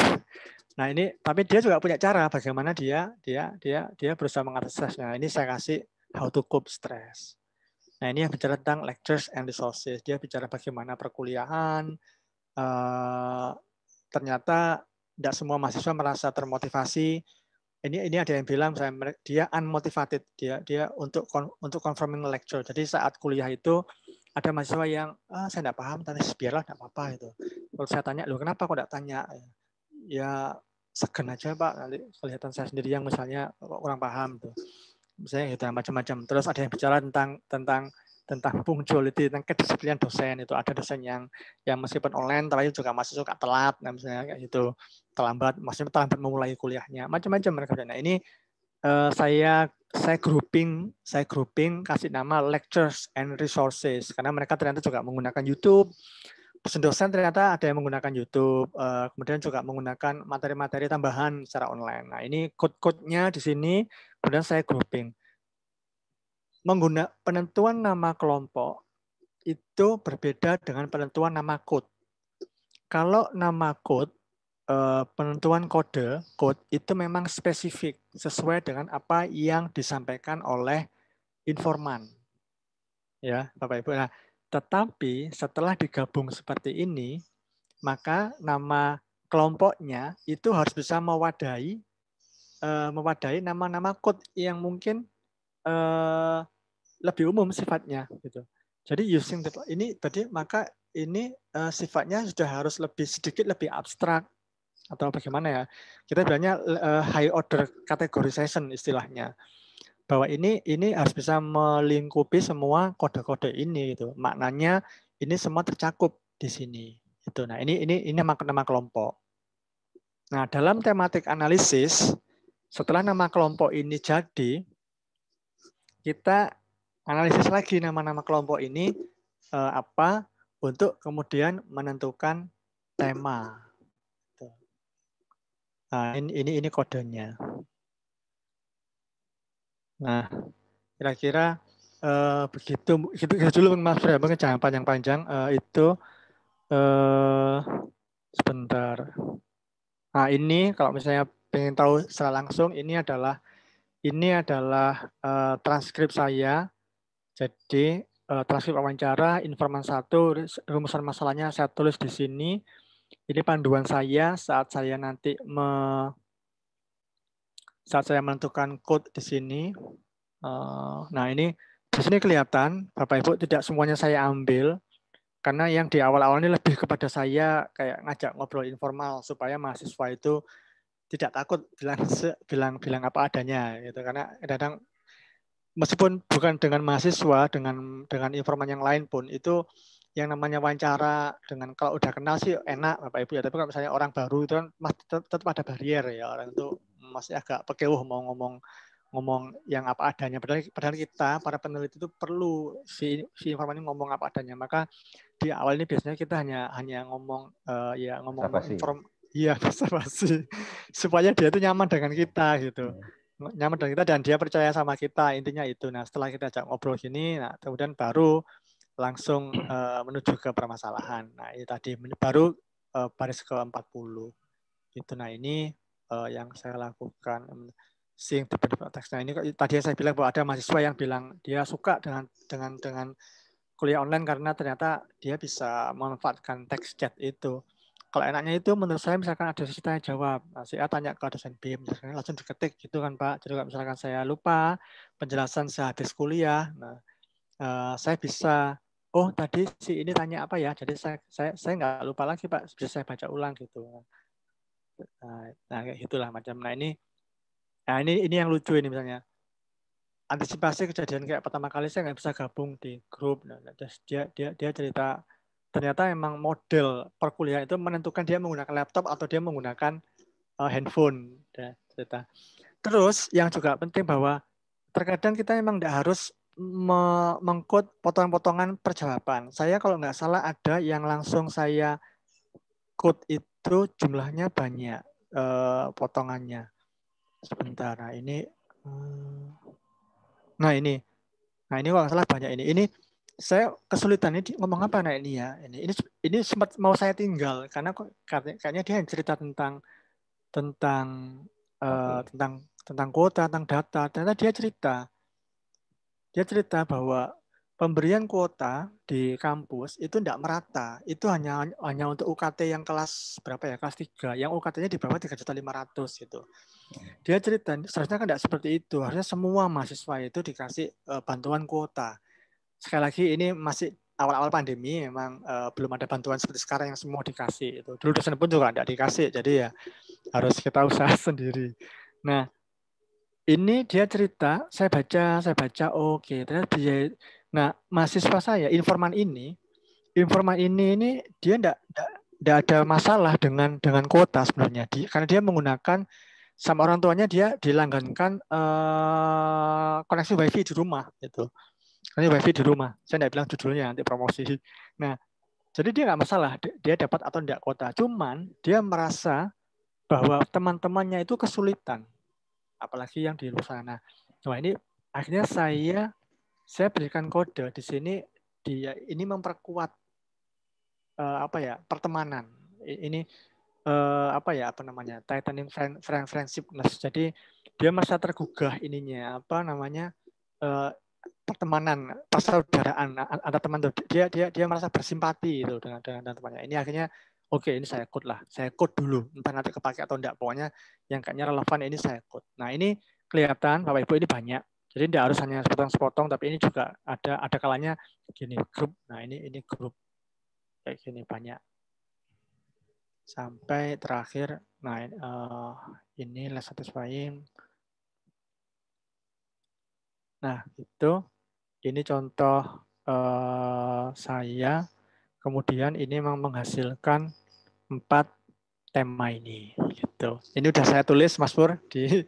Nah ini, tapi dia juga punya cara bagaimana dia berusaha mengatasi stresnya. Ini saya kasih how to cope stress. Nah ini yang bicara tentang lectures and resources. Dia bicara bagaimana perkuliahan. Ternyata tidak semua mahasiswa merasa termotivasi. Ini ada yang bilang misalnya dia unmotivated. Dia untuk confirming lecture. Jadi saat kuliah itu ada mahasiswa yang saya tidak paham, tapi biarlah tidak apa-apa itu. Kalau saya tanya, loh kenapa kok tidak tanya? Ya segen aja Pak, nanti kelihatan saya sendiri yang misalnya kurang paham tuh. Misalnya gitu macam-macam. Terus ada yang bicara tentang punctuality, tentang kedisiplinan dosen. Itu ada dosen yang meskipun online tapi juga masih suka telat, nah misalnya kayak gitu, terlambat memulai kuliahnya. Macam-macam mereka. Nah ini saya grouping kasih nama lectures and resources karena mereka ternyata juga menggunakan YouTube. Dosen ternyata ada yang menggunakan YouTube, kemudian juga menggunakan materi-materi tambahan secara online. Nah ini code-code-nya di sini, kemudian saya grouping. Penentuan nama kelompok itu berbeda dengan penentuan nama code. Kalau nama code, penentuan kode itu memang spesifik sesuai dengan apa yang disampaikan oleh informan. Ya, Bapak Ibu. Nah, tetapi setelah digabung seperti ini, maka nama kelompoknya itu harus bisa mewadahi nama-nama code yang mungkin lebih umum sifatnya gitu. Jadi maka ini sifatnya sudah harus sedikit lebih abstrak atau bagaimana ya? Kita bilangnya high order categorization istilahnya. Bahwa ini harus bisa melingkupi semua kode-kode ini gitu. Maknanya ini semua tercakup di sini. Itu. Nah, ini nama kelompok. Nah, dalam tematik analisis setelah nama kelompok ini jadi, kita analisis lagi nama-nama kelompok ini apa untuk kemudian menentukan tema. Nah, ini kodenya. Nah, kira-kira begitu dulu Mas Bro, mungkin jangan panjang-panjang itu sebentar. Nah, ini kalau misalnya pengen tahu secara langsung ini adalah transkrip saya. Jadi transkrip wawancara, informan 1, rumusan masalahnya saya tulis di sini. Ini panduan saya saat saya nanti menentukan code di sini. Nah ini di sini kelihatan Bapak Ibu tidak semuanya saya ambil karena yang di awal-awal ini lebih kepada saya kayak ngajak ngobrol informal supaya mahasiswa itu tidak takut bilang apa adanya gitu, karena kadang meskipun bukan dengan mahasiswa, dengan informan yang lain pun itu yang namanya wawancara dengan kalau udah kenal sih enak Bapak Ibu ya, tapi kalau misalnya orang baru itu kan tetap ada barrier ya, orang itu masih agak pekeuh mau ngomong yang apa adanya. Padahal kita para peneliti itu perlu si informan ini ngomong apa adanya. Maka di awal ini biasanya kita hanya ngomong basa-basi supaya dia itu nyaman dengan kita gitu. Nyaman dengan kita dan dia percaya sama kita, intinya itu. Nah, setelah kita ajak ngobrol gini, nah kemudian baru langsung menuju ke permasalahan. Nah, ini tadi baru baris ke-40. Itu. Nah, ini yang saya lakukan. Seeing the benefit of text. Nah, ini tadi saya bilang bahwa ada mahasiswa yang bilang dia suka dengan kuliah online karena ternyata dia bisa memanfaatkan text chat itu. Kalau enaknya itu menurut saya misalkan ada sesi tanya jawab, nah, si A tanya ke dosen B, misalkan langsung diketik gitu kan Pak. Jadi kalau misalkan saya lupa penjelasan sehabis kuliah, nah saya bisa, oh tadi si ini tanya apa ya, jadi saya nggak lupa lagi Pak, bisa saya baca ulang gitu. Nah kayak gitulah macam. Nah ini yang lucu ini misalnya. Antisipasi kejadian kayak pertama kali saya nggak bisa gabung di grup. Nah, dia cerita ternyata emang model perkuliahan itu menentukan dia menggunakan laptop atau dia menggunakan handphone. Cerita. Terus yang juga penting bahwa terkadang kita memang tidak harus mengkut potongan-potongan perjawaban. Saya kalau nggak salah ada yang langsung saya quote itu jumlahnya banyak potongannya. Sebentar, nah ini kalau nggak salah banyak ini. Ini saya kesulitan ini ngomong apa nah ini ya. Ini sempat mau saya tinggal karena kayaknya dia cerita tentang tentang kuota, tentang data. Ternyata dia cerita bahwa pemberian kuota di kampus itu tidak merata. Itu hanya untuk UKT yang kelas berapa ya? Kelas 3. Yang UKT-nya di bawah 3.500.000 gitu. Dia cerita, seharusnya kan tidak seperti itu. Harusnya semua mahasiswa itu dikasih bantuan kuota. Sekali lagi ini masih awal-awal pandemi, memang belum ada bantuan seperti sekarang yang semua dikasih. Itu. Dulu dosen pun juga tidak dikasih, jadi ya harus kita usaha sendiri. Nah, ini dia cerita, saya baca, oke. Ternyata dia, nah mahasiswa saya, informan ini dia tidak ada masalah dengan kuota sebenarnya, karena dia menggunakan sama orang tuanya dia dilanggankan koneksi wifi di rumah itu. Koneksi wifi di rumah. Saya tidak bilang judulnya nanti promosi. Nah, jadi dia nggak masalah dia dapat atau tidak kuota. Cuman dia merasa bahwa teman-temannya itu kesulitan, apalagi yang di luar sana. Nah ini akhirnya saya berikan kode di sini, dia ini memperkuat pertemanan. Ini tightening friendshipness. Jadi dia merasa tergugah ininya pertemanan, persaudaraan antar teman tuh. Dia merasa bersimpati itu dengan temannya. Ini akhirnya oke, ini saya quote dulu, entah nanti kepake atau enggak, pokoknya yang kayaknya relevan ini saya quote. Nah ini kelihatan Bapak Ibu ini banyak, jadi tidak harus hanya sepotong-sepotong, tapi ini juga ada kalanya gini grup. Nah ini grup kayak gini banyak sampai terakhir. Nah ini less satisfying. Nah itu ini contoh saya. Kemudian ini memang menghasilkan 4 tema ini gitu. Ini udah saya tulis Mas Pur di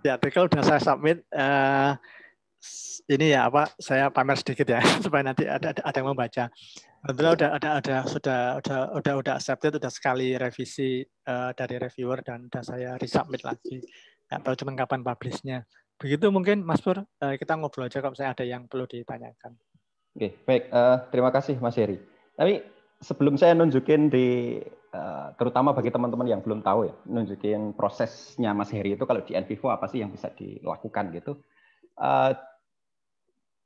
artikel, udah saya submit. Ini ya saya pamer sedikit ya supaya nanti ada yang membaca. Alhamdulillah sudah accepted, udah sekali revisi dari reviewer dan udah saya resubmit lagi. Nggak tahu cuma kapan publishnya. Begitu mungkin Mas Pur, kita ngobrol aja kalau misalnya ada yang perlu ditanyakan. Oke, baik. Terima kasih Mas Heri. Tapi sebelum saya nunjukin terutama bagi teman-teman yang belum tahu ya, nunjukin prosesnya Mas Heri itu kalau di NVivo apa sih yang bisa dilakukan gitu.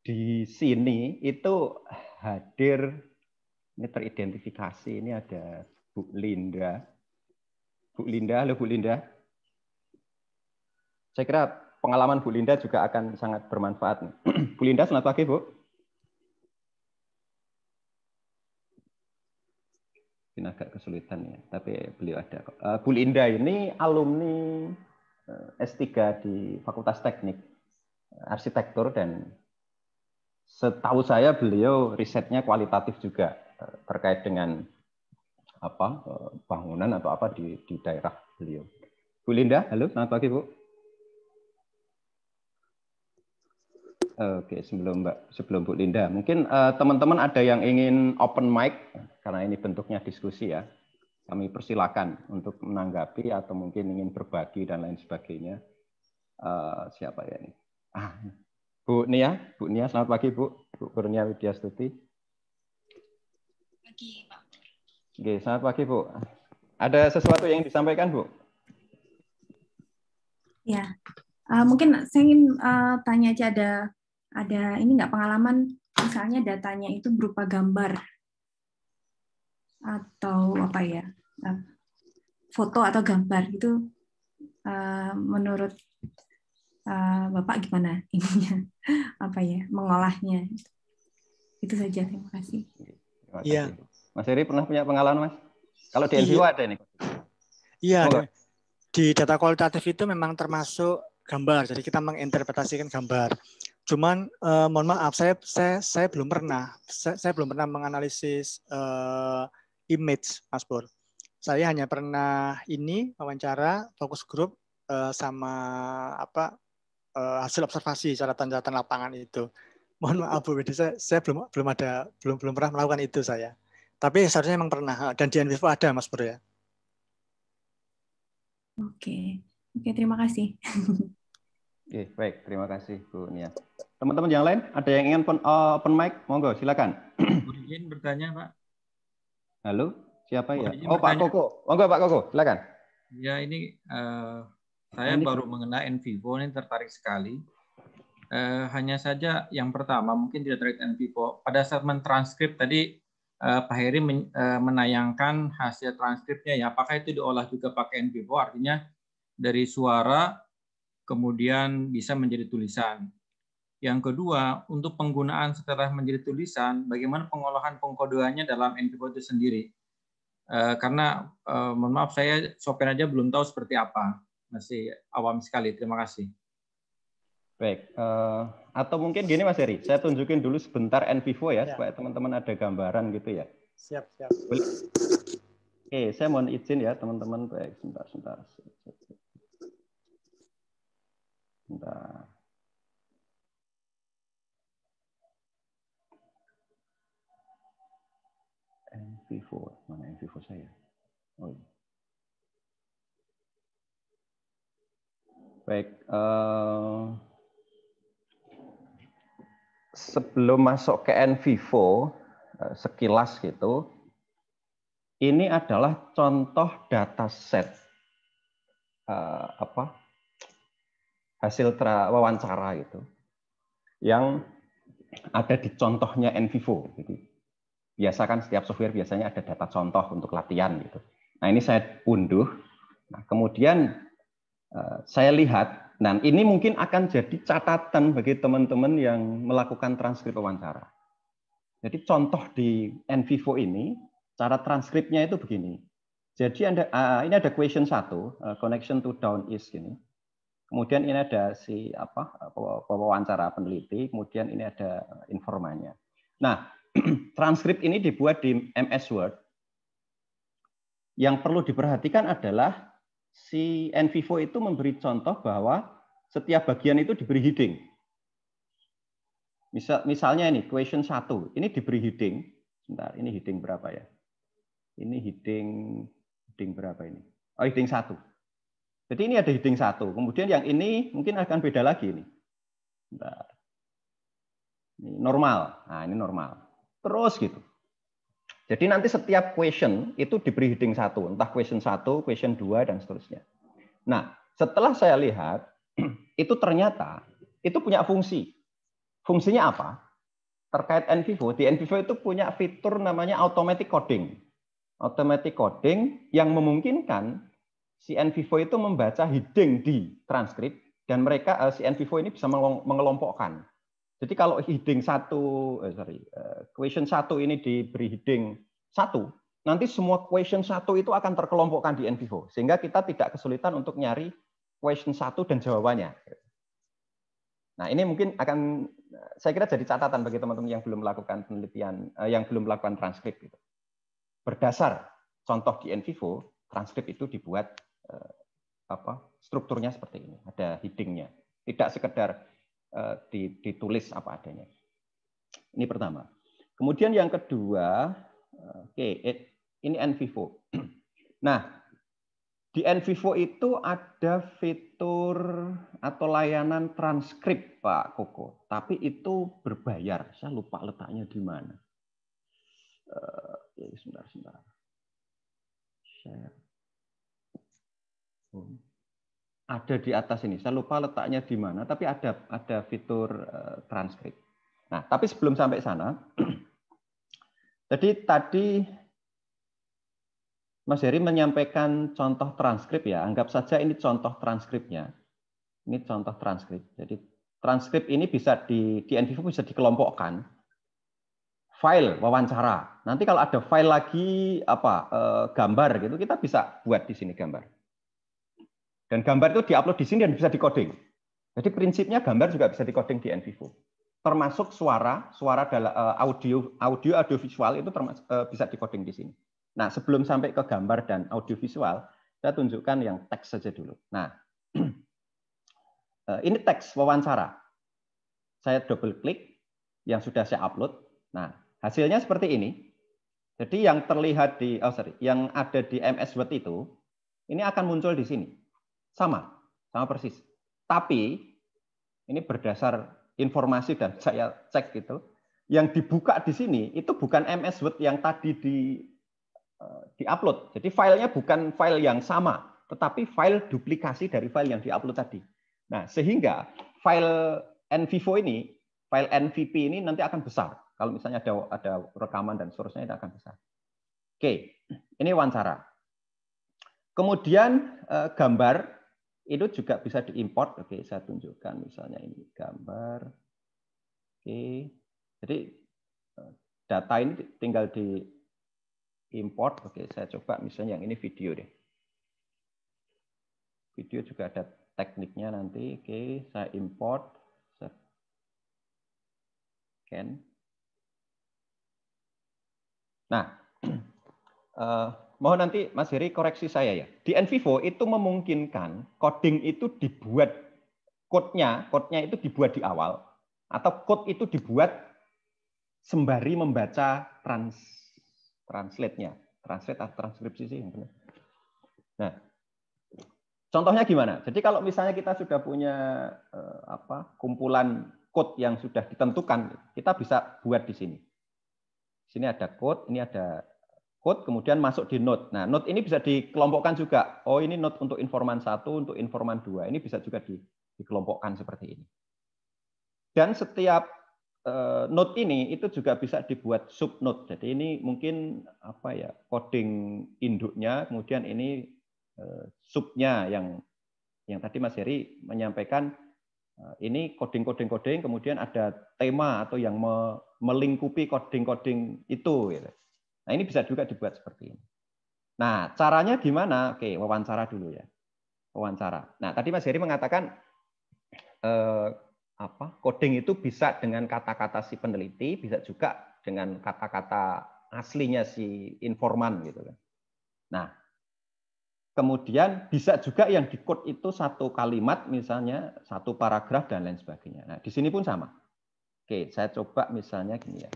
Di sini itu hadir, ini teridentifikasi, ini ada Bu Linda. Halo Bu Linda. Saya kira pengalaman Bu Linda juga akan sangat bermanfaat. Bu Linda, selamat pagi Bu. Agak kesulitan ya, tapi beliau ada. Bu Linda ini alumni S3 di Fakultas Teknik Arsitektur, dan setahu saya beliau risetnya kualitatif juga terkait dengan bangunan atau apa di daerah beliau. Bu Linda, halo, selamat pagi Bu. Oke, sebelum Bu Linda, mungkin teman-teman ada yang ingin open mic, karena ini bentuknya diskusi ya. Kami persilakan untuk menanggapi atau mungkin ingin berbagi dan lain sebagainya. Siapa ya ini? Bu Nia, selamat pagi Bu. Bu Kurnia Widyastuti. Pagi Pak. Oke, selamat pagi Bu. Ada sesuatu yang disampaikan Bu? Ya, mungkin saya ingin tanya aja, ada ini nggak pengalaman misalnya datanya itu berupa gambar atau foto atau gambar itu, menurut Bapak gimana ininya mengolahnya? Itu saja, terima kasih. Iya. Mas Heri pernah punya pengalaman Mas? Kalau di NVivo ada ini. Iya, di data kualitatif itu memang termasuk gambar, jadi kita menginterpretasikan gambar. Cuman mohon maaf, saya belum pernah, saya belum pernah menganalisis image, Mas Pur. Saya hanya pernah wawancara fokus grup sama hasil observasi catatan-catatan lapangan itu. Mohon maaf Bu Widi, saya belum pernah melakukan itu saya. Tapi seharusnya memang pernah, dan di NVivo ada Mas Bro ya. Oke, terima kasih. Oke, baik, terima kasih Bu Nia. Teman-teman yang lain, ada yang ingin open mic? Monggo, silakan. Mohon izin bertanya, Pak. Halo, siapa ya? Mohon izin Oh, Pak bertanya. Koko. Monggo, Pak Koko, silakan. Ya, ini saya baru mengenal NVivo, ini tertarik sekali. Hanya saja yang pertama, mungkin tidak terkait NVivo. Pada saat mentranskrip tadi, Pak Heri menayangkan hasil transkripnya, ya. Apakah itu diolah juga pakai NVivo? Artinya dari suara kemudian bisa menjadi tulisan. Yang kedua, untuk penggunaan setelah menjadi tulisan, bagaimana pengolahan pengkodeannya dalam NVivo itu sendiri? Karena mohon maaf, saya software aja belum tahu seperti apa, masih awam sekali. Terima kasih. Baik, atau mungkin gini Mas Heri, saya tunjukin dulu sebentar NVivo ya, supaya teman-teman ada gambaran gitu ya. Siap. Oke, saya mohon izin ya teman-teman. Baik, sebentar. NVivo, mana NVivo saya? Oh, iya. Baik, sebelum masuk ke NVivo, sekilas gitu, ini adalah contoh dataset hasil wawancara itu yang ada di contohnya NVivo. Jadi biasa kan setiap software biasanya ada data contoh untuk latihan gitu. Nah ini saya unduh. Nah kemudian saya lihat, dan ini mungkin akan jadi catatan bagi teman-teman yang melakukan transkrip wawancara. Jadi contoh di NVivo ini, cara transkripnya itu begini. Jadi ini ada question 1, connection to down east gini. Kemudian ini ada wawancara peneliti, kemudian ini ada informannya. Nah, transkrip ini dibuat di MS Word. Yang perlu diperhatikan adalah si NVivo itu memberi contoh bahwa setiap bagian itu diberi heading. Misalnya ini question 1, ini diberi heading. Sebentar, ini heading berapa ya? Ini heading berapa ini? Oh, heading 1. Jadi ini ada heading 1. Kemudian yang ini mungkin akan beda lagi ini. Sebentar. Ini normal. Nah, ini normal. Terus gitu. Jadi nanti setiap question itu diberi heading 1, entah question 1, question 2, dan seterusnya. Nah, setelah saya lihat, itu ternyata itu punya fungsi. Fungsinya apa? Terkait NVivo, di NVivo itu punya fitur namanya automatic coding. Automatic coding yang memungkinkan si NVivo itu membaca heading di transkrip, dan si NVivo ini bisa mengelompokkan. Jadi kalau heading question 1 ini diberi heading 1, nanti semua question 1 itu akan terkelompokkan di NVivo, sehingga kita tidak kesulitan untuk nyari question 1 dan jawabannya. Nah, ini mungkin akan, saya kira jadi catatan bagi teman-teman yang belum melakukan penelitian, yang belum melakukan transkrip. Gitu. Berdasar contoh di NVivo, transkrip itu dibuat strukturnya seperti ini, ada headingnya, tidak sekedar ditulis apa adanya. Ini pertama. Kemudian yang kedua, ini NVivo. Nah, di NVivo itu ada fitur atau layanan transkrip, Pak Koko, tapi itu berbayar. Saya lupa letaknya di mana. Sebentar. Share. Ada di atas ini. Saya lupa letaknya di mana, tapi ada fitur transkrip. Nah, tapi sebelum sampai sana, jadi tadi Mas Heri menyampaikan contoh transkrip ya. Anggap saja ini contoh transkripnya. Ini contoh transkrip. Jadi transkrip ini bisa di NVivo bisa dikelompokkan. File wawancara. Nanti kalau ada file lagi gambar gitu, kita bisa buat di sini gambar. Dan gambar itu diupload di sini dan bisa dikoding. Jadi prinsipnya gambar juga bisa dikoding di NVivo. Termasuk suara dalam audio visual itu bisa dikoding di sini. Nah, sebelum sampai ke gambar dan audio visual, saya tunjukkan yang teks saja dulu. Nah, ini teks wawancara. Saya double klik yang sudah saya upload. Nah, hasilnya seperti ini. Jadi yang terlihat yang ada di MS Word itu, ini akan muncul di sini. Sama persis. Tapi ini berdasar informasi dan saya cek gitu, yang dibuka di sini itu bukan MS Word yang tadi di-upload. Jadi filenya bukan file yang sama, tetapi file duplikasi dari file yang di-upload tadi. Nah, sehingga file NVivo ini, file NVP ini nanti akan besar. Kalau misalnya ada rekaman dan seterusnya, itu akan besar. Oke, ini wawancara. Kemudian gambar itu juga bisa diimport. Oke, saya tunjukkan misalnya ini gambar. Oke, jadi data ini tinggal diimport. Oke, saya coba misalnya yang ini video deh. Video juga ada tekniknya nanti. Oke, saya import. Scan. Nah, mohon nanti Mas Heri koreksi saya ya. Di NVivo itu memungkinkan coding itu dibuat, code-nya itu dibuat di awal, atau code itu dibuat sembari membaca translate-nya. Translate atau transkripsi sih yang benar. Nah, contohnya gimana? Jadi kalau misalnya kita sudah punya kumpulan code yang sudah ditentukan, kita bisa buat di sini. Sini ada code, ini ada code, kemudian masuk di node. Nah, node ini bisa dikelompokkan juga. Oh, ini node untuk informan 1, untuk informan 2. Ini bisa juga dikelompokkan seperti ini. Dan setiap node ini itu juga bisa dibuat subnode. Jadi ini mungkin coding induknya, kemudian ini subnya yang tadi Mas Heri menyampaikan. Ini coding, kemudian ada tema atau yang melingkupi coding itu. Gitu. Nah, ini bisa juga dibuat seperti ini. Nah, caranya gimana? Oke, wawancara dulu ya. Wawancara. Nah, tadi Mas Heri mengatakan coding itu bisa dengan kata-kata si peneliti, bisa juga dengan kata-kata aslinya si informan gitu kan. Nah, kemudian bisa juga yang di-code itu satu kalimat, misalnya satu paragraf dan lain sebagainya. Nah, di sini pun sama. Oke, saya coba misalnya gini ya.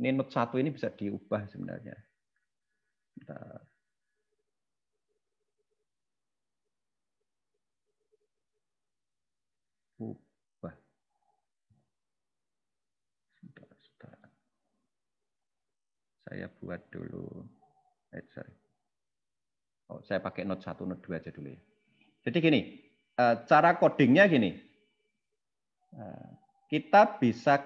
Ini note 1 ini bisa diubah sebenarnya. Bentar. Ubah. Sudah. Saya buat dulu. Sorry. Oh, saya pakai note 1, note 2 aja dulu ya. Jadi gini, cara codingnya gini. Kita bisa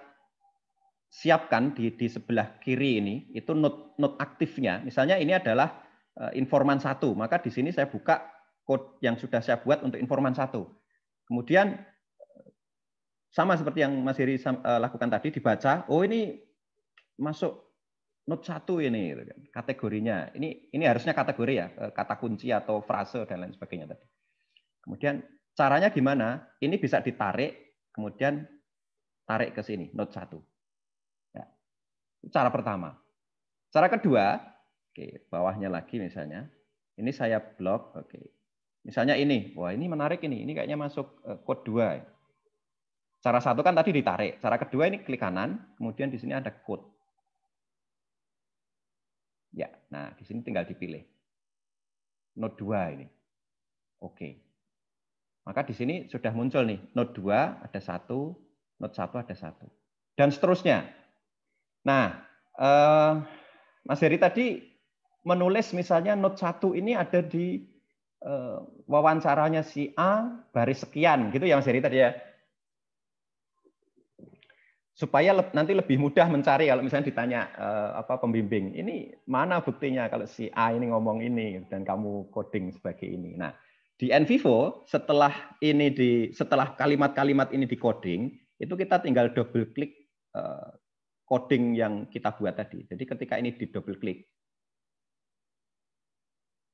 siapkan di sebelah kiri ini, itu node aktifnya. Misalnya ini adalah informan 1, maka di sini saya buka code yang sudah saya buat untuk informan 1. Kemudian sama seperti yang Mas Heri lakukan tadi, dibaca, oh ini masuk node 1 ini kategorinya. Ini harusnya kategori ya, kata kunci atau frase dan lain sebagainya tadi. Kemudian caranya gimana? Ini bisa ditarik, kemudian tarik ke sini, node 1. Ya. Cara pertama. Cara kedua, oke, bawahnya lagi misalnya. Ini saya blok, oke. Misalnya ini, wah ini menarik ini kayaknya masuk code 2. Cara satu kan tadi ditarik. Cara kedua ini klik kanan, kemudian di sini ada code. Ya, nah di sini tinggal dipilih. Node 2 ini. Oke. Maka di sini sudah muncul nih, node 2 ada 1, node 1 ada 1. Dan seterusnya. Nah, Mas Heri tadi menulis misalnya node 1 ini ada di wawancaranya si A baris sekian, gitu ya Mas Heri tadi ya. Supaya nanti lebih mudah mencari kalau misalnya ditanya pembimbing, ini mana buktinya kalau si A ini ngomong ini dan kamu coding sebagai ini. Nah, di NVivo setelah kalimat-kalimat ini di coding, itu kita tinggal double klik coding yang kita buat tadi. Jadi ketika ini di double klik,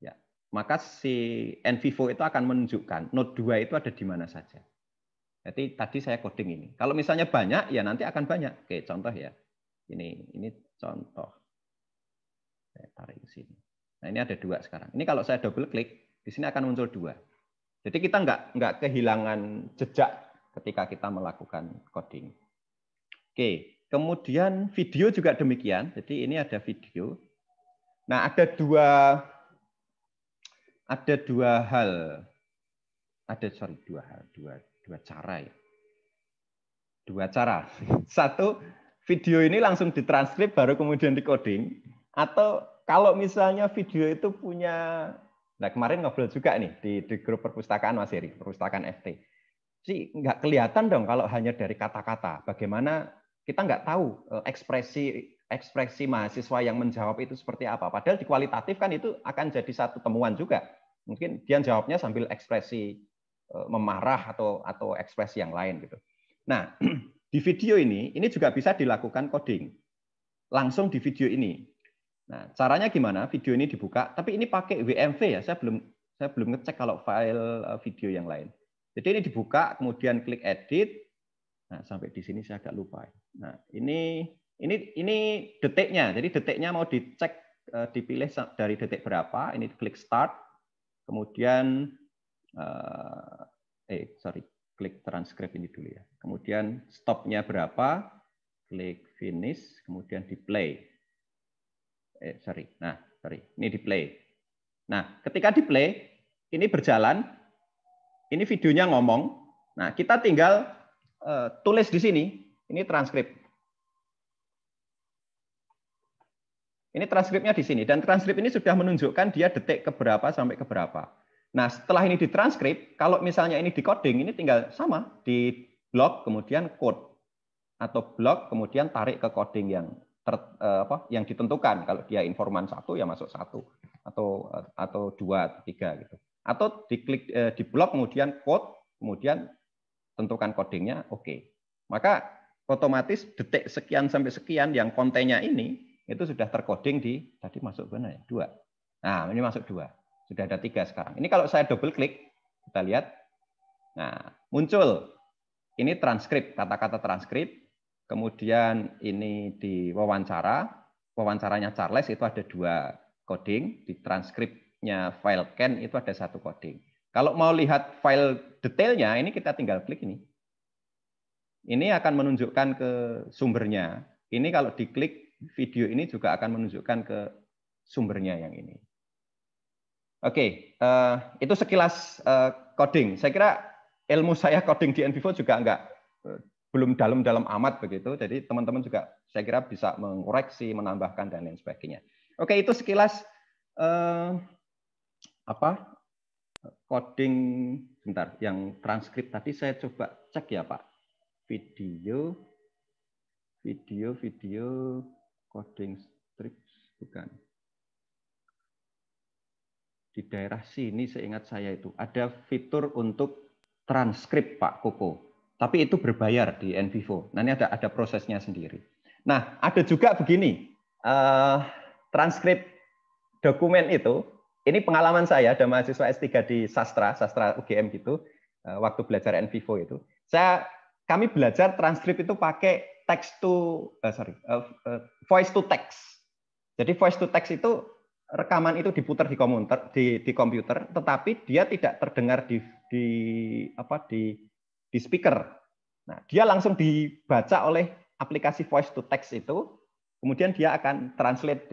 ya, maka si NVivo itu akan menunjukkan node 2 itu ada di mana saja. Jadi tadi saya coding ini. Kalau misalnya banyak, ya nanti akan banyak. Oke, contoh ya. Ini contoh. Saya tarik ke sini. Nah, ini ada 2 sekarang. Ini kalau saya double klik, di sini akan muncul 2. Jadi kita nggak kehilangan jejak ketika kita melakukan coding. Oke, kemudian video juga demikian. Jadi ini ada video. Nah, ada dua cara ya. Dua cara. Satu, video ini langsung ditranskrip baru kemudian di-coding, atau kalau misalnya video itu punya, nah kemarin ngobrol juga nih di grup perpustakaan Mas Heri, perpustakaan FT. Sih nggak kelihatan dong kalau hanya dari kata-kata. Bagaimana kita nggak tahu ekspresi mahasiswa yang menjawab itu seperti apa. Padahal di kualitatif kan itu akan jadi satu temuan juga. Mungkin dia jawabnya sambil ekspresi memarah atau ekspresi yang lain gitu. Nah, di video ini juga bisa dilakukan coding. Langsung di video ini. Nah, caranya gimana? Video ini dibuka, tapi ini pakai WMV ya. Saya belum ngecek kalau file video yang lain. Jadi ini dibuka, kemudian klik edit. Nah, sampai di sini saya agak lupa. Nah, ini detiknya. Jadi detiknya mau dicek, dipilih dari detik berapa. Ini klik start. Kemudian klik transkrip ini dulu ya. Kemudian stopnya berapa, klik finish, kemudian di play. Ini di play. Nah, ketika di play, ini berjalan, ini videonya ngomong. Nah, kita tinggal tulis di sini, ini transkrip. Ini transkripnya di sini, dan transkrip ini sudah menunjukkan dia detik keberapa sampai keberapa. Nah, setelah ini ditranskrip, kalau misalnya ini di coding, ini tinggal sama, di blok kemudian code, atau blok kemudian tarik ke coding yang ditentukan. Kalau dia informan 1 ya masuk 1, atau 2, 3 gitu. Atau diklik di blok kemudian code, kemudian tentukan codingnya, oke. Maka otomatis detik sekian sampai sekian yang kontennya ini itu sudah tercoding tadi masuk mana ya? 2. Nah, ini masuk 2. Sudah ada 3 sekarang. Ini kalau saya double klik, kita lihat. Nah, muncul ini transkrip, kata-kata transkrip. Kemudian ini di wawancaranya Charles itu ada 2 coding. Di transkripnya file Ken itu ada 1 coding. Kalau mau lihat file detailnya, ini kita tinggal klik ini. Ini akan menunjukkan ke sumbernya. Ini kalau diklik video ini juga akan menunjukkan ke sumbernya yang ini. Oke, itu sekilas coding. Saya kira ilmu saya coding di NVivo juga belum dalam amat begitu. Jadi teman-teman juga saya kira bisa mengoreksi, menambahkan dan lain sebagainya. Oke, itu sekilas coding. Sebentar, yang transkrip tadi saya coba cek ya Pak. Video coding strips bukan. Di daerah sini seingat saya itu ada fitur untuk transkrip Pak Koko. Tapi itu berbayar di NVivo. Nah, ini ada prosesnya sendiri. Nah, ada juga begini. Transkrip dokumen itu, ini pengalaman saya, ada mahasiswa S3 di sastra UGM gitu, waktu belajar NVivo itu. Kami belajar transkrip itu pakai voice to text. Jadi voice to text itu rekaman itu diputar di komputer, tetapi dia tidak terdengar di speaker. Nah, dia langsung dibaca oleh aplikasi voice to text itu, kemudian dia akan translate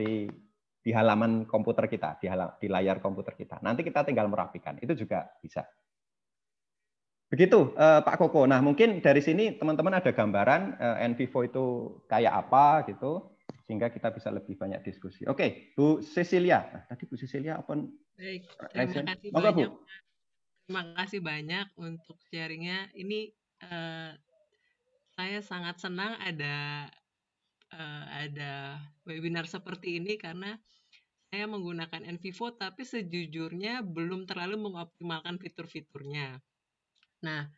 di halaman komputer kita, di layar komputer kita. Nanti kita tinggal merapikan, itu juga bisa. Begitu Pak Koko. Nah, mungkin dari sini teman-teman ada gambaran NVivo itu kayak apa gitu, sehingga kita bisa lebih banyak diskusi. Oke, Bu Cecilia. Nah, tadi Bu Cecilia open. Baik, terima kasih Moga, banyak. Bu. Terima kasih banyak untuk sharingnya. Ini saya sangat senang ada webinar seperti ini karena saya menggunakan NVivo, tapi sejujurnya belum terlalu mengoptimalkan fitur-fiturnya. Nah,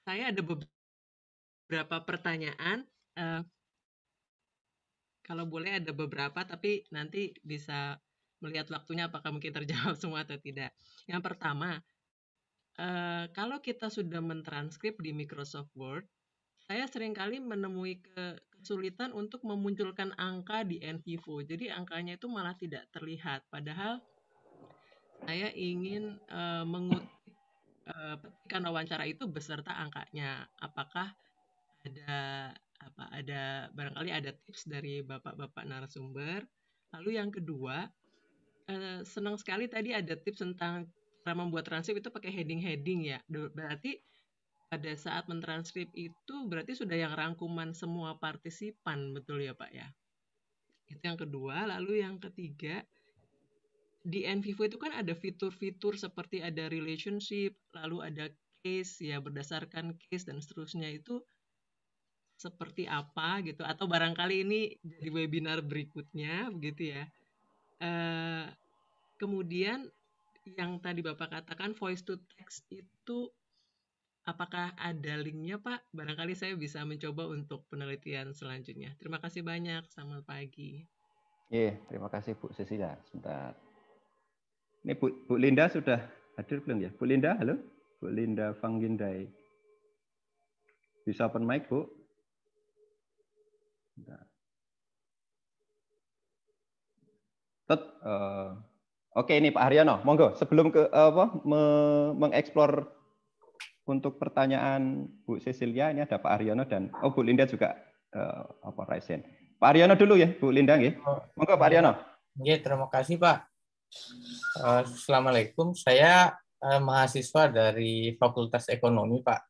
saya ada beberapa pertanyaan. Kalau boleh ada beberapa, tapi nanti bisa melihat waktunya apakah mungkin terjawab semua atau tidak. Yang pertama, kalau kita sudah mentranskrip di Microsoft Word, saya seringkali menemui kesulitan untuk memunculkan angka di NVivo. Jadi angkanya itu malah tidak terlihat. Padahal saya ingin mengutip petikan wawancara itu beserta angkanya. Apakah ada barangkali ada tips dari bapak-bapak narasumber. Lalu yang kedua, senang sekali tadi ada tips tentang cara membuat transkrip itu pakai heading-heading ya. Berarti pada saat mentranskrip itu berarti sudah yang rangkuman semua partisipan, betul ya Pak ya? Itu yang kedua. Lalu yang ketiga, di NVivo itu kan ada fitur-fitur seperti ada relationship, lalu ada case ya, berdasarkan case dan seterusnya. Itu seperti apa gitu, atau barangkali ini jadi webinar berikutnya begitu ya. Kemudian yang tadi Bapak katakan voice to text itu apakah ada linknya Pak? Barangkali saya bisa mencoba untuk penelitian selanjutnya. Terima kasih banyak. Selamat pagi. Terima kasih Bu Cecilia. Sebentar. Ini Bu Linda sudah hadir belum ya? Bu Linda, halo? Bu Linda Vanggindai. Bisa open mic, Bu? Oke, ini Pak Haryono, monggo. Sebelum mengeksplor untuk pertanyaan Bu Cecilia, ini ada Pak Haryono dan Bu Linda juga raise hand. Pak Haryono dulu ya, Bu Linda nggih. Monggo Pak Haryono. Nggih, terima kasih Pak. Assalamualaikum. Saya mahasiswa dari Fakultas Ekonomi, Pak.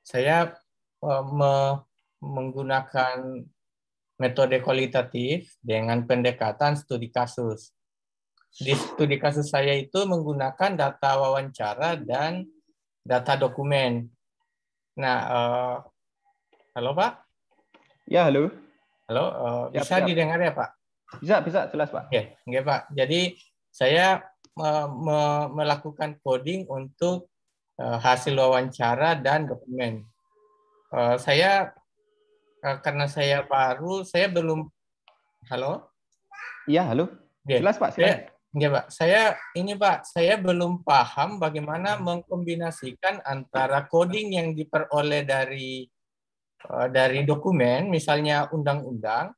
Saya menggunakan metode kualitatif dengan pendekatan studi kasus. Di studi kasus saya itu menggunakan data wawancara dan data dokumen. Nah, halo Pak? Ya, halo. Halo, bisa didengar ya Pak? Bisa, jelas Pak. Oke, Pak. Jadi saya melakukan coding untuk hasil wawancara dan dokumen. Karena saya baru, saya belum. Halo? Iya, halo. Jelas Pak. Pak. Saya belum paham bagaimana mengkombinasikan antara coding yang diperoleh dari dokumen, misalnya undang-undang,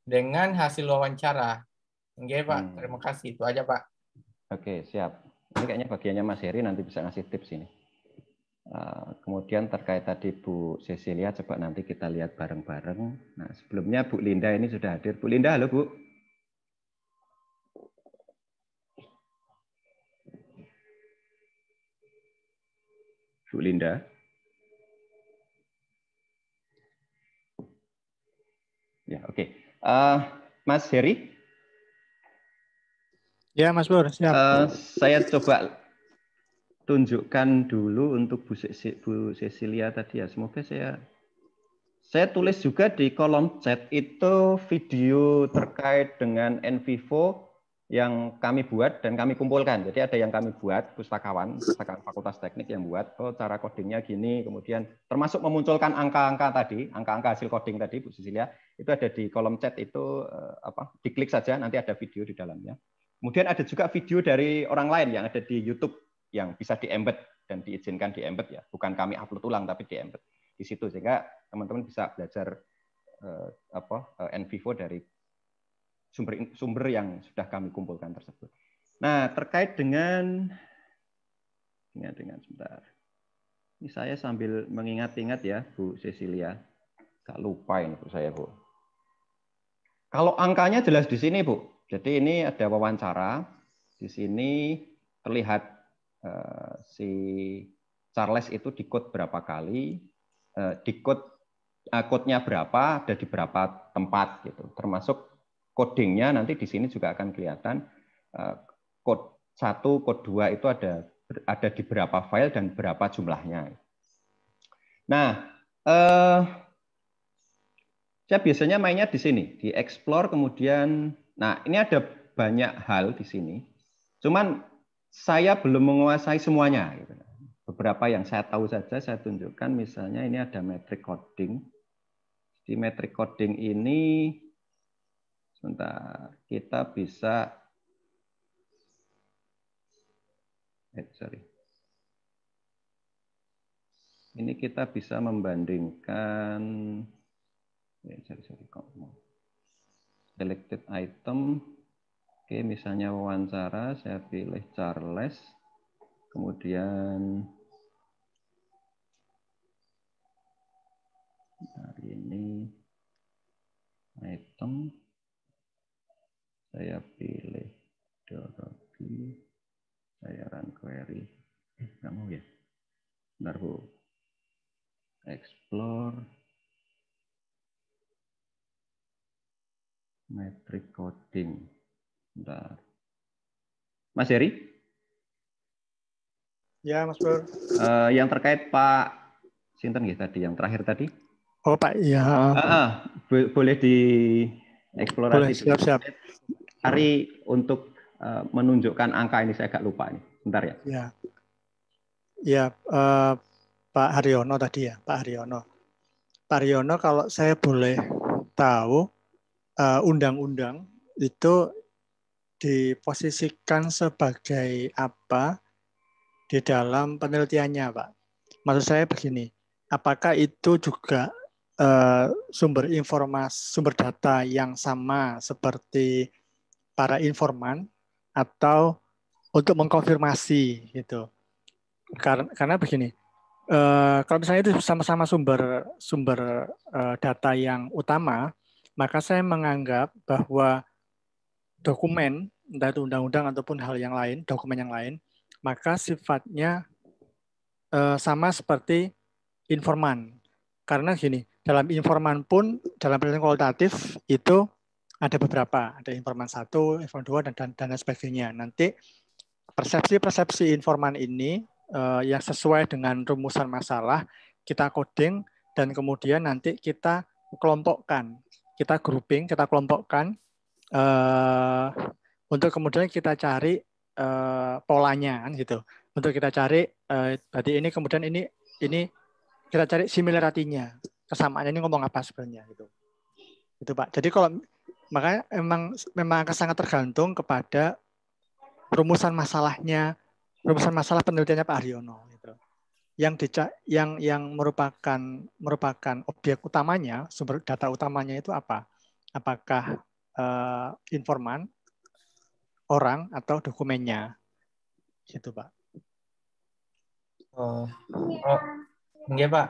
dengan hasil wawancara. Oke, Pak. Terima kasih. Itu aja, Pak. Oke, siap. Ini kayaknya bagiannya Mas Heri, nanti bisa ngasih tips ini. Kemudian terkait tadi Bu Cecilia, coba nanti kita lihat bareng-bareng. Nah, sebelumnya Bu Linda ini sudah hadir. Bu Linda, halo Bu. Bu Linda. Ya, oke. Mas Heri? Ya, Mas Bur, siap. Saya coba tunjukkan dulu untuk Bu Cecilia tadi ya. Semoga saya tulis juga di kolom chat itu video terkait dengan NVivo yang kami buat dan kami kumpulkan. Jadi ada yang kami buat, pustakawan Fakultas Teknik yang buat, cara codingnya gini, kemudian termasuk memunculkan angka-angka tadi, angka-angka hasil coding tadi, Bu Cecilia, itu ada di kolom chat itu, diklik saja, nanti ada video di dalamnya. Kemudian ada juga video dari orang lain yang ada di YouTube yang bisa di-embed dan diizinkan di-embed ya, bukan kami upload ulang tapi di-embed di situ sehingga teman-teman bisa belajar NVivo dari sumber yang sudah kami kumpulkan tersebut. Nah, terkait dengan sebentar. Ini saya sambil mengingat-ingat ya, Bu Cecilia. Gak lupa ini Bu saya, Bu. Kalau angkanya jelas di sini, Bu. Jadi ini ada wawancara. Di sini terlihat si Charles itu di-code berapa kali, code-nya berapa, ada di berapa tempat gitu. Termasuk codingnya nanti di sini juga akan kelihatan code 1, code 2 itu ada di berapa file dan berapa jumlahnya. Nah, saya biasanya mainnya di sini, di explore kemudian, nah ini ada banyak hal di sini. Cuman saya belum menguasai semuanya. Gitu. Beberapa yang saya tahu saja saya tunjukkan, misalnya ini ada metric coding. Di metric coding ini, sebentar, kita bisa, ini kita bisa membandingkan, selected item, Oke, misalnya wawancara, saya pilih Charles. Kemudian hari ini item, saya pilih Dorothy, saya run query. Nggak mau ya? Bentar, Bu. Explore. Metric coding. Bentar. Mas Heri? Ya, Mas Bro. Yang terkait Pak Sinten ya tadi, yang terakhir tadi? Oh, Pak, ya. Boleh dieksplorasi. Boleh, siap-siap. Cari untuk menunjukkan angka ini, saya agak lupa ini. Bentar ya. Ya, ya Pak Haryono tadi ya, Pak Haryono. Pak Haryono, kalau saya boleh tahu, undang-undang itu diposisikan sebagai apa di dalam penelitiannya, Pak? Maksud saya begini, apakah itu juga sumber informasi, sumber data yang sama seperti para informan atau untuk mengkonfirmasi gitu? Karena begini, kalau misalnya itu sama-sama sumber data yang utama, maka saya menganggap bahwa dokumen, entah itu undang-undang ataupun hal yang lain, dokumen yang lain, maka sifatnya sama seperti informan. Karena gini, dalam informan pun, dalam penelitian kualitatif itu ada beberapa, ada informan 1, informan 2, dan lain sebagainya. Nanti persepsi-persepsi informan ini yang sesuai dengan rumusan masalah, kita coding, dan kemudian nanti kita kelompokkan, kita grouping, kita kelompokkan, untuk kemudian kita cari polanya, kan gitu. Untuk kita cari, berarti ini kemudian ini kita cari similarity-nya, kesamaannya ini ngomong apa sebenarnya gitu. Itu Pak. Jadi kalau makanya memang akan sangat tergantung kepada rumusan masalahnya, rumusan masalah penelitiannya Pak Haryono gitu. Yang merupakan objek utamanya, sumber data utamanya itu apa? Apakah informan, orang, atau dokumennya? Gitu Pak. Iya Pak.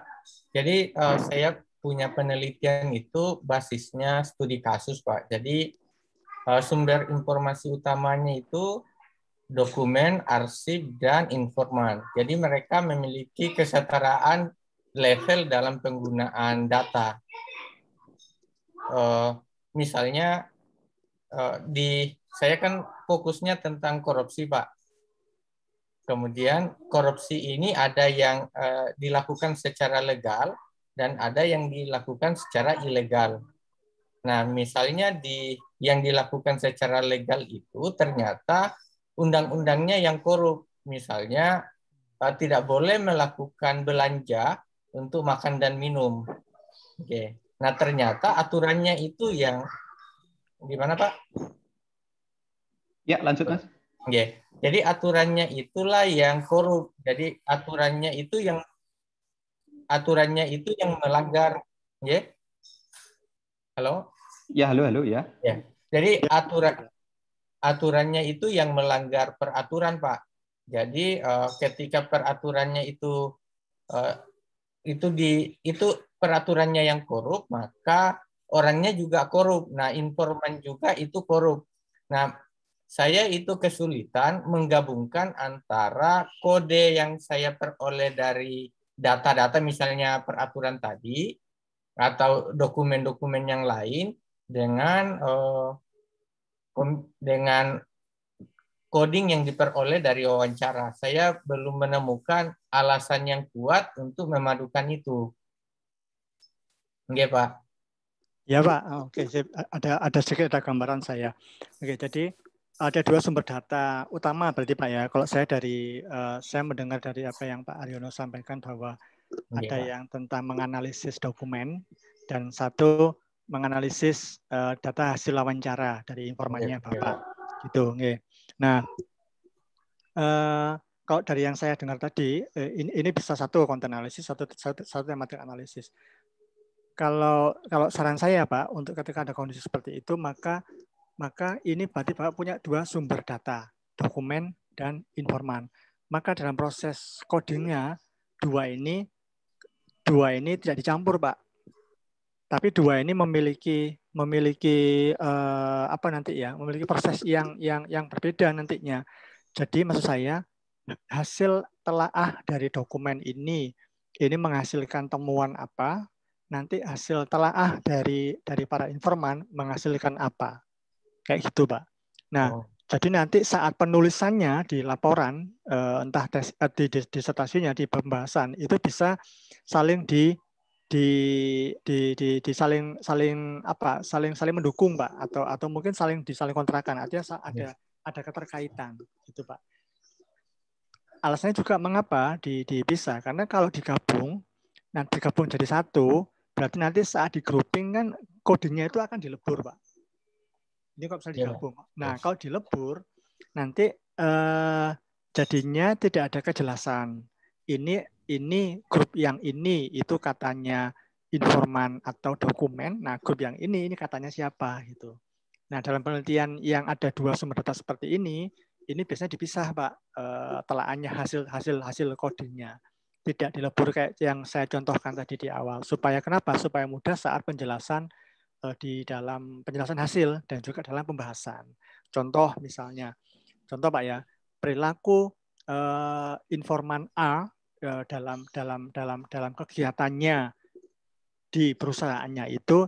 Jadi saya punya penelitian itu basisnya studi kasus Pak. Jadi sumber informasi utamanya itu dokumen, arsip, dan informan. Jadi mereka memiliki kesetaraan level dalam penggunaan data. Misalnya saya kan fokusnya tentang korupsi Pak. Kemudian korupsi ini ada yang dilakukan secara legal dan ada yang dilakukan secara ilegal. Nah, misalnya yang dilakukan secara legal itu ternyata undang-undangnya yang korup. Misalnya tidak boleh melakukan belanja untuk makan dan minum. Oke. Nah, ternyata aturannya itu yang gimana Pak? Ya, lanjut Mas. Oke. Jadi aturannya itulah yang korup. Jadi aturannya itu yang melanggar. Ya. Halo? Ya, halo ya. Ya. Jadi aturannya itu yang melanggar peraturan, Pak. Jadi ketika peraturannya itu peraturannya yang korup, maka orangnya juga korup. Nah, informan juga itu korup. Nah, saya itu kesulitan menggabungkan antara kode yang saya peroleh dari data-data misalnya peraturan tadi atau dokumen-dokumen yang lain dengan coding yang diperoleh dari wawancara. Saya belum menemukan alasan yang kuat untuk memadukan itu. Oke, Pak. Ya, Pak. Oke, ada sedikit gambaran saya. Oke, jadi ada dua sumber data utama berarti Pak ya. Kalau saya saya mendengar dari apa yang Pak Haryono sampaikan bahwa ada yang tentang menganalisis dokumen dan satu menganalisis data hasil wawancara dari informannya Bapak. Gitu. Nah, kalau dari yang saya dengar tadi, ini bisa satu konten analisis, satu tematik analisis. Kalau saran saya Pak, untuk ketika ada kondisi seperti itu, maka maka ini berarti Bapak punya dua sumber data, dokumen dan informan. Maka dalam proses codingnya dua ini tidak dicampur, Pak. Tapi dua ini memiliki memiliki proses yang berbeda nantinya. Jadi maksud saya hasil telaah dari dokumen ini menghasilkan temuan apa, nanti hasil telaah dari para informan menghasilkan apa. Kayak gitu, Pak. Nah, jadi nanti saat penulisannya di laporan, entah di disertasinya, di pembahasan, itu bisa saling saling mendukung, Pak, atau mungkin saling kontrakan. Artinya ada keterkaitan, gitu, Pak. Alasannya juga mengapa dipisah, karena kalau digabung jadi satu, berarti nanti saat di grouping kan kodenya itu akan dilebur, Pak. Ini kalau misalnya digabung. Nah, kalau dilebur, nanti jadinya tidak ada kejelasan. Ini grup yang ini itu katanya informan atau dokumen. Nah, grup yang ini katanya siapa gitu. Nah, dalam penelitian yang ada dua sumber data seperti ini biasanya dipisah, Pak, telaahnya hasil codingnya. Tidak dilebur kayak yang saya contohkan tadi di awal. Supaya kenapa? Supaya mudah saat penjelasan di dalam penjelasan hasil dan juga dalam pembahasan. Contoh misalnya, Pak ya, perilaku informan A dalam kegiatannya di perusahaannya itu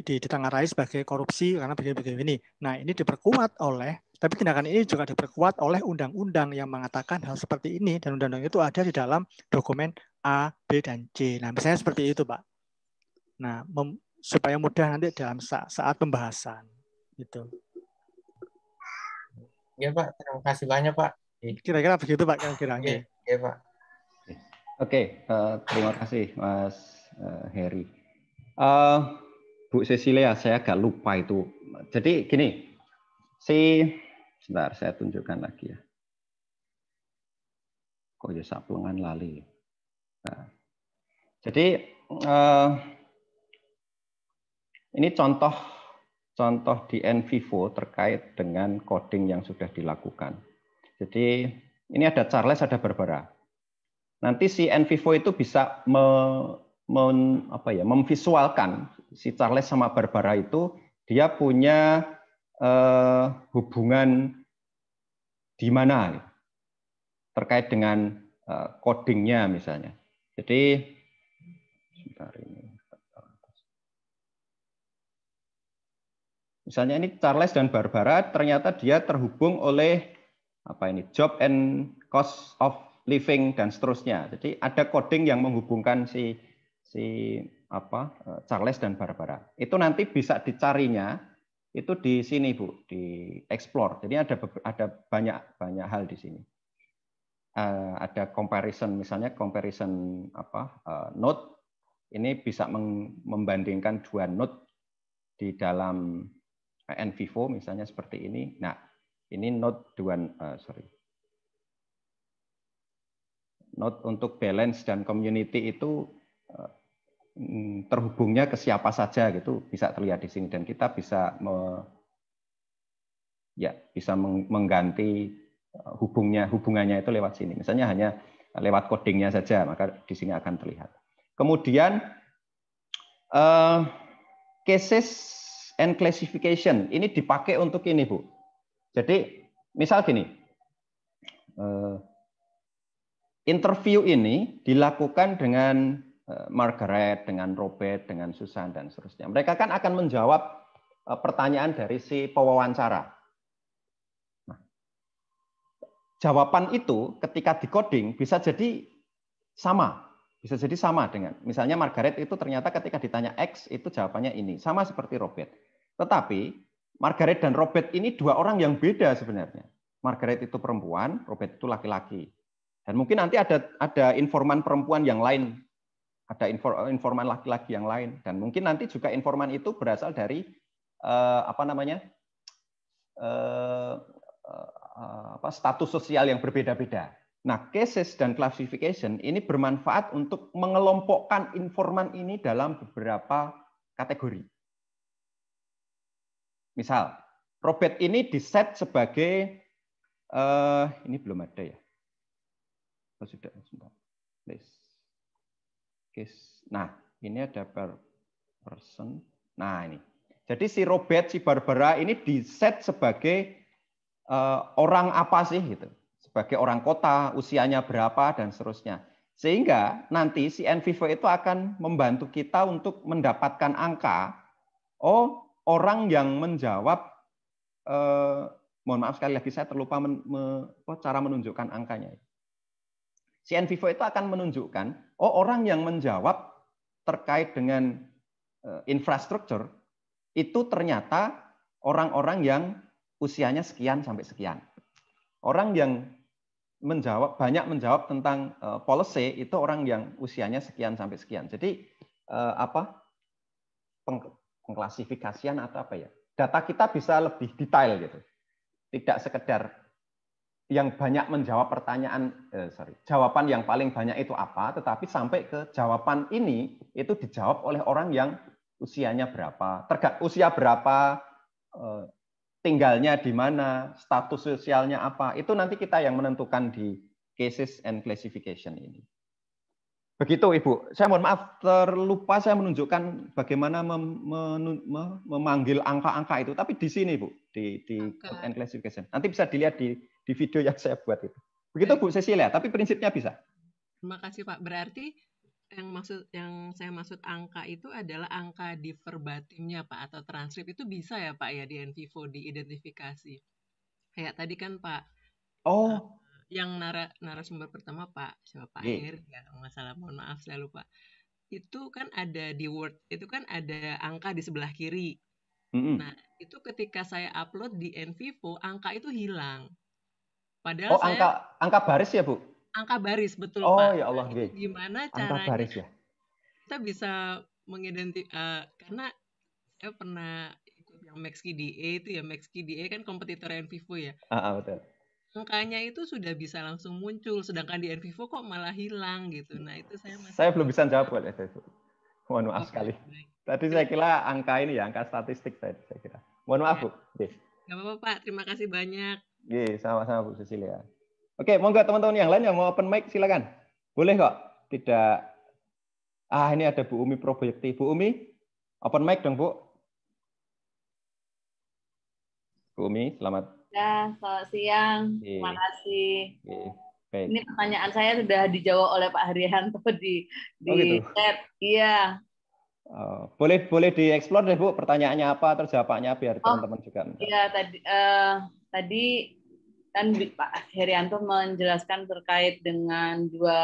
ditengarai sebagai korupsi karena begini. Nah, ini diperkuat tapi tindakan ini juga diperkuat oleh undang-undang yang mengatakan hal seperti ini, dan undang-undang itu ada di dalam dokumen A, B, dan C. Nah, misalnya seperti itu, Pak. Nah, supaya mudah nanti dalam saat pembahasan gitu. Ya Pak, terima kasih banyak Pak. Kira-kira begitu Pak, kira-kira. Ya Pak. Oke, terima kasih Mas Heri. Bu Cecilia, saya agak lupa itu. Jadi gini, sebentar saya tunjukkan lagi ya. Kok ya saplengan lali. Nah, jadi ini contoh di NVivo terkait dengan coding yang sudah dilakukan. Jadi ini ada Charles, ada Barbara. Nanti si NVivo itu bisa memvisualkan si Charles sama Barbara itu dia punya hubungan di mana terkait dengan codingnya misalnya. Jadi sebentar ini. Misalnya ini Charles dan Barbara ternyata dia terhubung oleh job and cost of living dan seterusnya. Jadi ada coding yang menghubungkan si Charles dan Barbara. Itu nanti bisa dicarinya itu di sini Bu, di explore. Jadi ada banyak hal di sini. Ada comparison, misalnya comparison node. Ini bisa membandingkan dua node di dalam NVivo misalnya seperti ini. Nah, ini node node untuk balance dan community itu terhubungnya ke siapa saja gitu bisa terlihat di sini, dan kita bisa mengganti hubungannya itu lewat sini. Misalnya hanya lewat codingnya saja, maka di sini akan terlihat. Kemudian cases and classification ini dipakai untuk ini Bu. Jadi misal gini, interview ini dilakukan dengan Margaret, dengan Robert, dengan Susan dan seterusnya. Mereka kan akan menjawab pertanyaan dari si pewawancara. Nah, jawaban itu ketika di-coding bisa jadi sama dengan, misalnya Margaret itu ternyata ketika ditanya X itu jawabannya ini, sama seperti Robert. Tetapi Margaret dan Robert ini dua orang yang beda sebenarnya. Margaret itu perempuan, Robert itu laki-laki. Dan mungkin nanti ada informan perempuan yang lain, ada informan laki-laki yang lain, dan mungkin nanti juga informan itu berasal dari status sosial yang berbeda-beda. Nah, cases dan classification ini bermanfaat untuk mengelompokkan informan ini dalam beberapa kategori. Misal, Robert ini diset sebagai ini belum ada ya. Oh, sudah, sebentar. Nah, ini ada per person. Nah, ini. Jadi si Robert, si Barbara ini diset sebagai orang apa sih gitu. Sebagai orang kota, usianya berapa dan seterusnya. Sehingga nanti si NVivo itu akan membantu kita untuk mendapatkan angka. Oh, orang yang menjawab mohon maaf sekali lagi saya terlupa cara menunjukkan angkanya. Si NVivo itu akan menunjukkan, oh orang yang menjawab terkait dengan infrastruktur itu ternyata orang-orang yang usianya sekian sampai sekian. Orang yang banyak menjawab tentang policy itu orang yang usianya sekian sampai sekian. Jadi pengklasifikasian atau apa ya? Data kita bisa lebih detail gitu. Tidak sekedar yang banyak menjawab pertanyaan, jawaban yang paling banyak itu apa, tetapi sampai ke jawaban ini itu dijawab oleh orang yang usianya berapa, usia berapa, tinggalnya di mana, status sosialnya apa, itu nanti kita yang menentukan di cases and classification ini. Begitu Ibu. Saya mohon maaf terlupa saya menunjukkan bagaimana memanggil angka-angka itu, tapi di sini Bu, di code and classification. Nanti bisa dilihat di video yang saya buat itu. Begitu Bu Cecilia, tapi prinsipnya bisa. Terima kasih Pak. Berarti yang saya maksud angka itu adalah angka di verbatimnya Pak atau transkrip itu bisa ya Pak ya di NVivo diidentifikasi. Kayak tadi kan Pak. Oh. Yang narasumber pertama Pak Heri ya, masalah mohon maaf saya lupa. Itu kan ada di Word, itu kan ada angka di sebelah kiri. Nah, itu ketika saya upload di NVivo, angka itu hilang. Padahal angka baris ya, Bu? Angka baris, betul Pak. Oh ya Allah, nah, gimana caranya angka baris ya? Kita bisa mengidentifikasi, karena saya pernah ikut yang MaxQDA itu ya, MaxQDA kan kompetitor NVivo ya. Betul. Angkanya itu sudah bisa langsung muncul, sedangkan di NVivo kok malah hilang gitu. Nah itu saya belum bisa jawab buat itu. Mohon maaf sekali. Tadi saya kira angka ini ya, angka statistik saya kira. Mohon maaf Bu. Nggak apa-apa Pak, terima kasih banyak. Sama-sama Bu Cecilia. Oke, monggo teman-teman yang lain yang mau open mic silakan. Boleh kok. Tidak. Ini ada Bu Umi Proyekti. Bu Umi, open mic dong Bu. Bu Umi, selamat. Ya, selamat siang. Terima kasih. Baik. Ini pertanyaan saya sudah dijawab oleh Pak Haryanto di gitu. Chat. Iya. Boleh dieksplor deh Bu, pertanyaannya apa, terus jawabannya biar teman-teman juga. Iya, tadi kan Pak Haryanto menjelaskan terkait dengan dua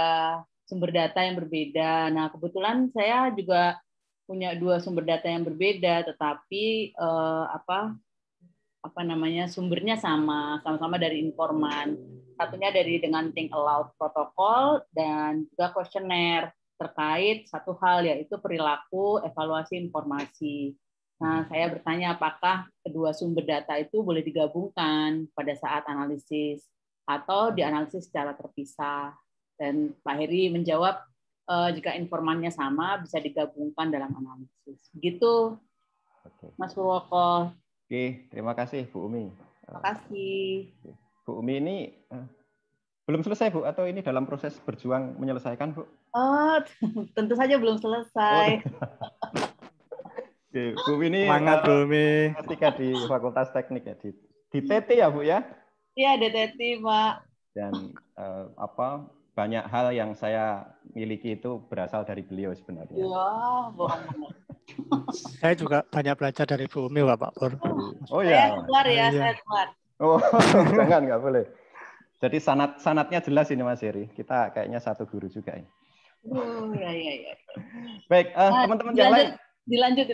sumber data yang berbeda. Nah, kebetulan saya juga punya dua sumber data yang berbeda, tetapi sumbernya sama-sama dari informan. Satunya dengan think aloud protokol dan juga kuesioner terkait satu hal, yaitu perilaku evaluasi informasi. Nah, saya bertanya apakah kedua sumber data itu boleh digabungkan pada saat analisis atau dianalisis secara terpisah. Dan Pak Heri menjawab jika informannya sama bisa digabungkan dalam analisis. Begitu, Mas Purwoko. Oke, terima kasih Bu Umi. Terima kasih. Bu Umi ini belum selesai Bu, atau ini dalam proses berjuang menyelesaikan Bu? Oh, tentu saja belum selesai. Oke, Bu Umi ini semangat Bu Umi. Ketika di Fakultas Teknik ya, di TT ya Bu ya? Iya, di TT Pak. Dan banyak hal yang saya miliki itu berasal dari beliau sebenarnya. Wah, bohong. Saya juga banyak belajar dari Bu Umi, Pak Pur. Oh ya. Saya keluar ya, saya keluar. Oh, jangan, nggak boleh. Jadi sanatnya jelas ini Mas Heri. Kita kayaknya satu guru juga ini. Ya. Baik, teman-teman yang lain. Dilanjut.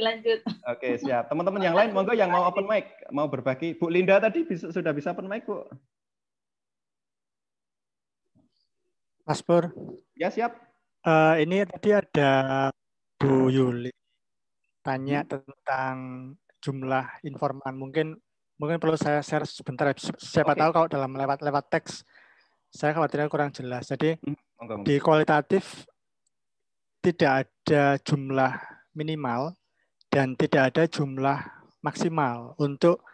Oke, siap. Teman-teman yang lain, monggo yang mau open mic, mau berbagi. Bu Linda tadi sudah bisa open mic, Bu. Mas Pur. Ya, siap. Ini tadi ada Bu Yuli tanya tentang jumlah informan. Mungkin perlu saya share sebentar. Siapa tahu kalau dalam lewat teks saya khawatirnya kurang jelas. Jadi di kualitatif tidak ada jumlah minimal dan tidak ada jumlah maksimal untuk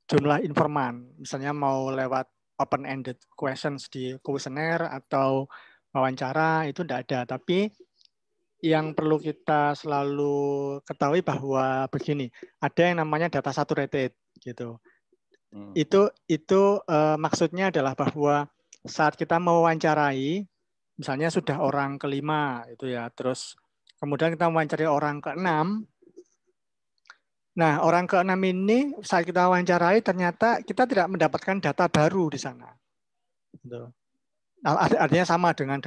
jumlah informan. Misalnya mau lewat open-ended questions di kuesioner atau wawancara itu tidak ada. Tapi yang perlu kita selalu ketahui bahwa begini, ada yang namanya data saturated gitu. Itu maksudnya adalah bahwa saat kita mewawancarai, misalnya sudah orang kelima itu ya, terus kemudian kita mewawancarai orang keenam. Nah, orang keenam ini saat kita wawancarai ternyata kita tidak mendapatkan data baru di sana. Gitu. Artinya sama dengan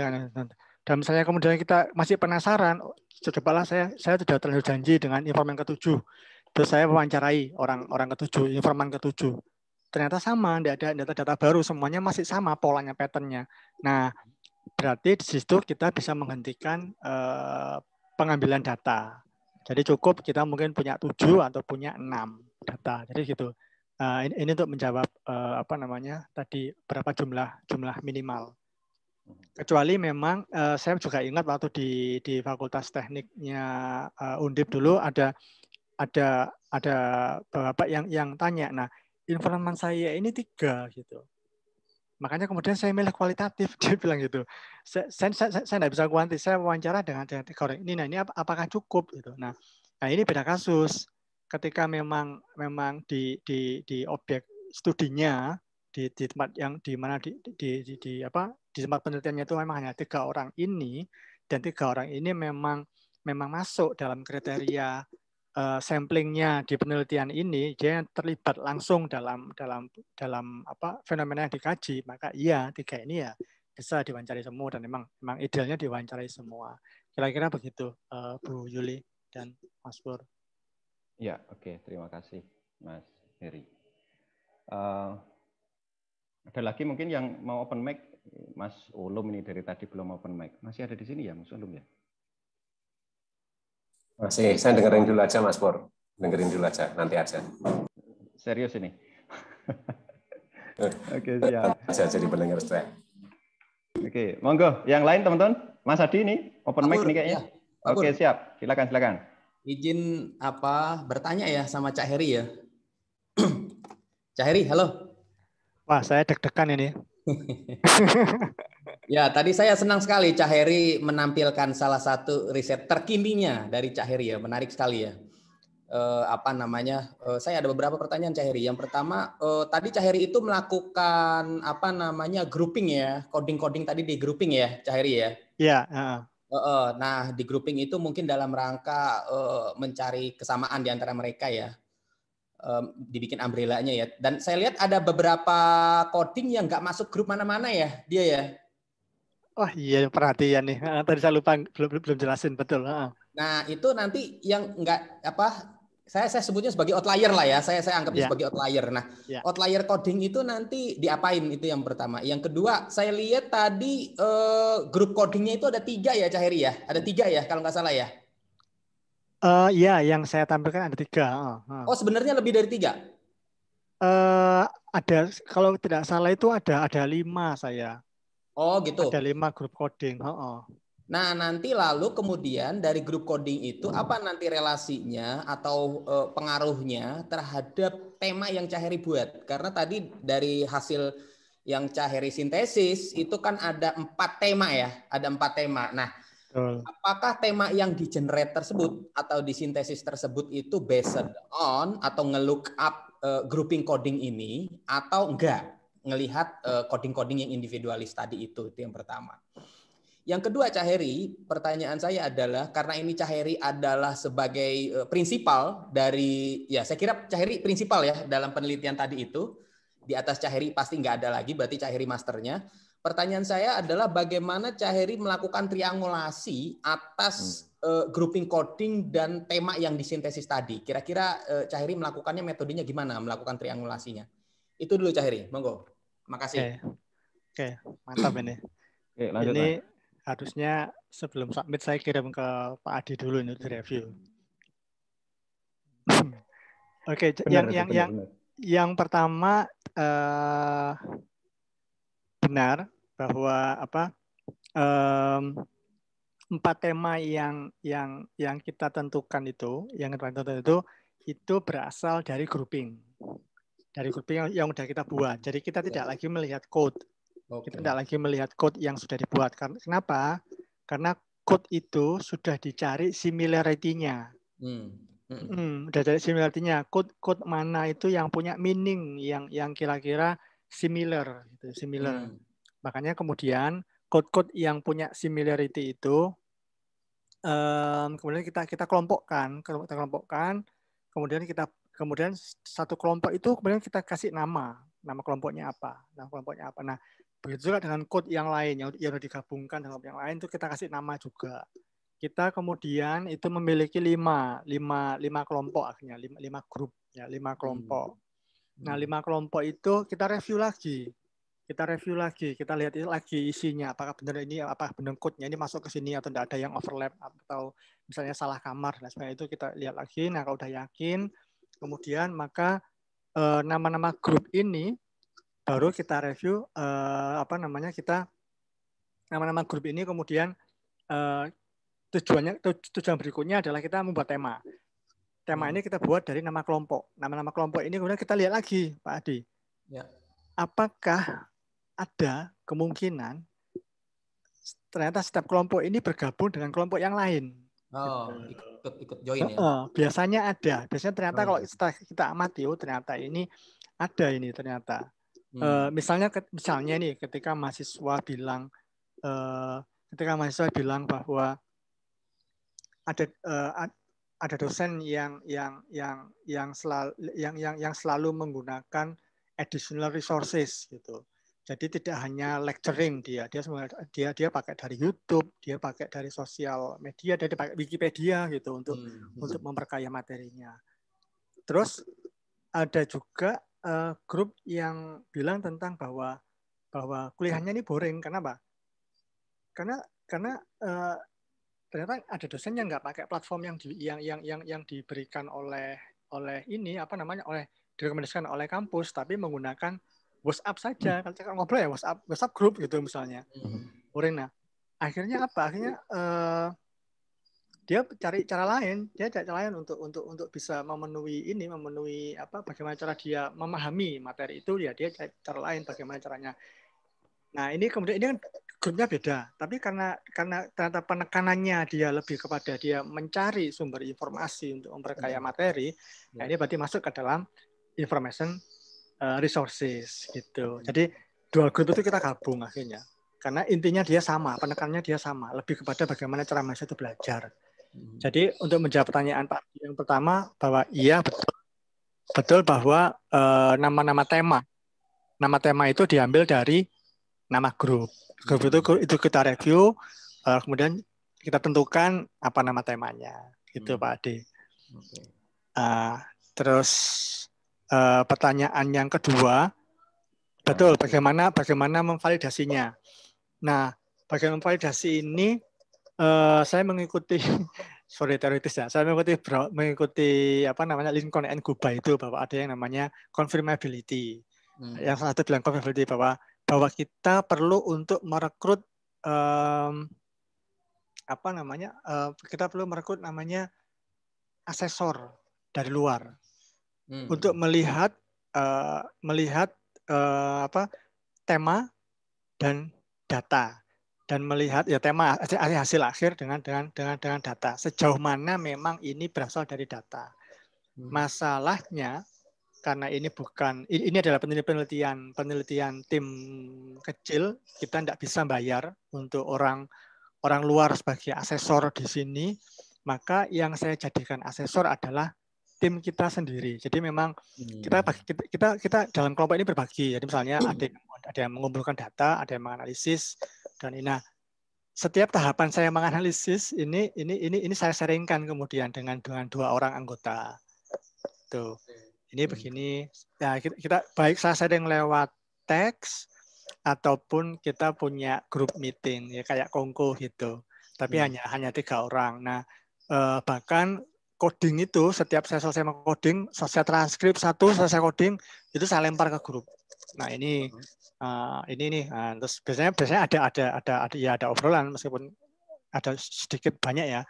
dan misalnya kemudian kita masih penasaran, cobalah saya sudah terlanjur janji dengan informan ke-7. Terus saya wawancarai orang ke-7, informan ke-7. Ternyata sama, tidak ada data-data baru, semuanya masih sama polanya, pattern-nya. Nah, berarti di situ kita bisa menghentikan pengambilan data. Jadi cukup kita mungkin punya 7 atau punya 6 data. Jadi gitu. Ini untuk menjawab apa namanya tadi berapa jumlah minimal. Kecuali memang saya juga ingat waktu di Fakultas Tekniknya Undip dulu ada bapak yang tanya, nah informan saya ini 3 gitu. Makanya kemudian saya milih kualitatif, dia bilang gitu. Saya tidak bisa kuanti, saya wawancara dengan 3 orang ini. Nah ini apakah cukup gitu. Nah ini beda kasus. Ketika memang di objek studinya di tempat yang di mana di tempat penelitiannya itu memang hanya 3 orang ini, dan 3 orang ini memang masuk dalam kriteria samplingnya di penelitian ini, dia terlibat langsung dalam apa fenomena yang dikaji, maka iya 3 ini ya bisa diwawancari semua, dan memang idealnya diwawancarai semua. Kira-kira begitu, Bu Yuli dan Mas Pur. Ya, oke. Terima kasih, Mas Heri. Ada lagi mungkin yang mau open mic, Mas Ulum ini dari tadi belum open mic. Masih ada di sini ya, Mas Ulum ya? Masih, saya dengerin dulu aja Mas Pur. Dengerin dulu aja, nanti aja. Serius ini? Oke, siap. Saya jadi pendengar saya. Oke, monggo. Yang lain teman-teman, Mas Adi ini open mic ini kayaknya. Ya, oke, siap. Silakan. Izin bertanya ya sama Cak Heri ya. Cak Heri, halo. Wah, saya deg-degan ini. Ya, tadi saya senang sekali Cak Heri menampilkan salah satu riset terkininya dari Cak Heri ya, menarik sekali ya. Saya ada beberapa pertanyaan Cak Heri. Yang pertama, tadi Cak Heri itu melakukan grouping ya, coding tadi di grouping ya, Cak Heri ya. Iya. Nah, di grouping itu mungkin dalam rangka mencari kesamaan di antara mereka ya. Dibikin umbrella-nya ya. Dan saya lihat ada beberapa coding yang nggak masuk grup mana-mana ya, dia ya. Oh iya, perhatian nih. Tadi saya lupa belum jelasin betul. Nah, itu nanti yang nggak saya sebutnya sebagai outlier lah ya. Saya anggapnya sebagai outlier. Nah, outlier coding itu nanti diapain, itu yang pertama. Yang kedua, saya lihat tadi grup codingnya itu ada 3 ya, Cak Heri ya. Ada 3 ya, kalau nggak salah ya. Iya, yang saya tampilkan ada 3. Oh, sebenarnya lebih dari 3? Ada, kalau tidak salah itu ada 5 saya. Oh, gitu. Ada 5 grup coding. Nah, nanti lalu kemudian dari grup coding itu apa nanti relasinya atau pengaruhnya terhadap tema yang Cak Heri buat? Karena tadi dari hasil yang Cak Heri sintesis itu kan ada 4 tema ya, ada 4 tema. Nah, apakah tema yang di-generate tersebut atau disintesis tersebut itu based on atau nge-look up grouping coding ini atau enggak? Ngelihat coding-coding yang individualis tadi itu yang pertama. Yang kedua, Cak Heri, pertanyaan saya adalah karena ini Cak Heri adalah sebagai prinsipal dari, ya saya kira Cak Heri prinsipal ya dalam penelitian tadi itu. Di atas Cak Heri pasti nggak ada lagi, berarti Cak Heri masternya. Pertanyaan saya adalah bagaimana Cak Heri melakukan triangulasi atas grouping coding dan tema yang disintesis tadi. Kira-kira Cak Heri melakukannya metodenya gimana melakukan triangulasinya? Itu dulu Cak Heri, monggo. Makasih. Oke, mantap ini. Oke, lanjut, ini harusnya sebelum submit saya kirim ke Pak Adi dulu untuk direview. Oke, yang pertama benar bahwa 4 tema yang kita tentukan itu, itu berasal dari grouping. dari grup yang sudah kita buat. Jadi kita tidak lagi melihat code. Kita tidak lagi melihat code yang sudah dibuat. Kenapa? Karena code itu sudah dicari similarity-nya. Udah dari similarity-nya. Code mana itu yang punya meaning, yang kira-kira similar, gitu, similar. Makanya kemudian code-code yang punya similarity itu kemudian kita kelompokkan, kemudian satu kelompok itu kemudian kita kasih nama kelompoknya apa, Nah, begitu juga dengan code yang lain yang sudah digabungkan dengan yang lain itu kita kasih nama juga. Kita kemudian itu memiliki lima kelompok akhirnya, 5 grup ya, 5 kelompok. Nah, 5 kelompok itu kita review lagi. Kita lihat lagi isinya, apakah benar code-nya ini masuk ke sini atau tidak ada yang overlap atau misalnya salah kamar dan sebagainya, itu kita lihat lagi. Nah, kalau udah yakin, kemudian maka nama-nama grup ini baru kita review nama-nama grup ini kemudian tujuan berikutnya adalah kita membuat tema. Tema ini kita buat dari nama kelompok. Nama-nama kelompok ini kemudian kita lihat lagi, Pak Adi. Ya. Apakah ada kemungkinan ternyata setiap kelompok ini bergabung dengan kelompok yang lain? Ikut join ya? Biasanya ada. Biasanya ternyata kalau kita amati, ternyata ini ada ini ternyata. Misalnya nih ketika mahasiswa bilang bahwa ada dosen yang selalu menggunakan additional resources gitu. Jadi tidak hanya lecturing dia pakai dari YouTube, dia pakai dari sosial media, dia pakai Wikipedia gitu untuk memperkaya materinya. Terus ada juga grup yang bilang tentang bahwa kuliahnya ini boring. Kenapa? Karena ternyata ada dosen yang nggak pakai platform yang diberikan oleh direkomendasikan oleh kampus, tapi menggunakan WhatsApp saja. Kalau ngobrol ya WhatsApp grup gitu misalnya. Nah, akhirnya apa? Akhirnya dia cari cara lain untuk bisa memenuhi bagaimana cara dia memahami materi itu, dia cari cara lain bagaimana caranya. Nah, ini kemudian ini kan grupnya beda, tapi karena ternyata penekanannya dia lebih kepada dia mencari sumber informasi untuk memperkaya materi, nah ini berarti masuk ke dalam information resources gitu. Jadi dua grup itu kita gabung akhirnya. Karena intinya dia sama, penekanannya dia sama, lebih kepada bagaimana cara mahasiswa itu belajar. Jadi untuk menjawab pertanyaan Pak yang pertama, bahwa iya betul bahwa nama tema itu diambil dari nama grup. Grup itu kita review, kemudian kita tentukan apa nama temanya, gitu Pak Ade. Terus pertanyaan yang kedua, betul bagaimana memvalidasinya. Nah, bagaimana memvalidasi ini saya mengikuti teoritis ya. Saya mengikuti Lincoln and Guba itu, bahwa ada yang namanya confirmability. Yang satu bilang confirmability bahwa kita perlu untuk merekrut kita perlu merekrut namanya asesor dari luar untuk melihat tema dan data, dan melihat ya tema hasil akhir dengan data, sejauh mana memang ini berasal dari data. Masalahnya karena ini adalah penelitian tim kecil, kita tidak bisa bayar untuk orang luar sebagai asesor di sini, maka yang saya jadikan asesor adalah tim kita sendiri. Jadi memang kita dalam kelompok ini berbagi. Jadi misalnya ada yang mengumpulkan data, ada yang menganalisis, dan ini. Nah, setiap tahapan saya menganalisis ini saya sharingkan kemudian dengan dua orang anggota. Tuh. Ini begini. Nah, kita baik saya sharing lewat teks ataupun kita punya grup meeting ya kayak Kongko gitu. Tapi hanya 3 orang. Nah, bahkan coding itu setiap saya selesai coding, selesai transkrip selesai coding, itu saya lempar ke grup. Nah, ini nih. Nah, terus biasanya ada obrolan meskipun ada sedikit banyak ya.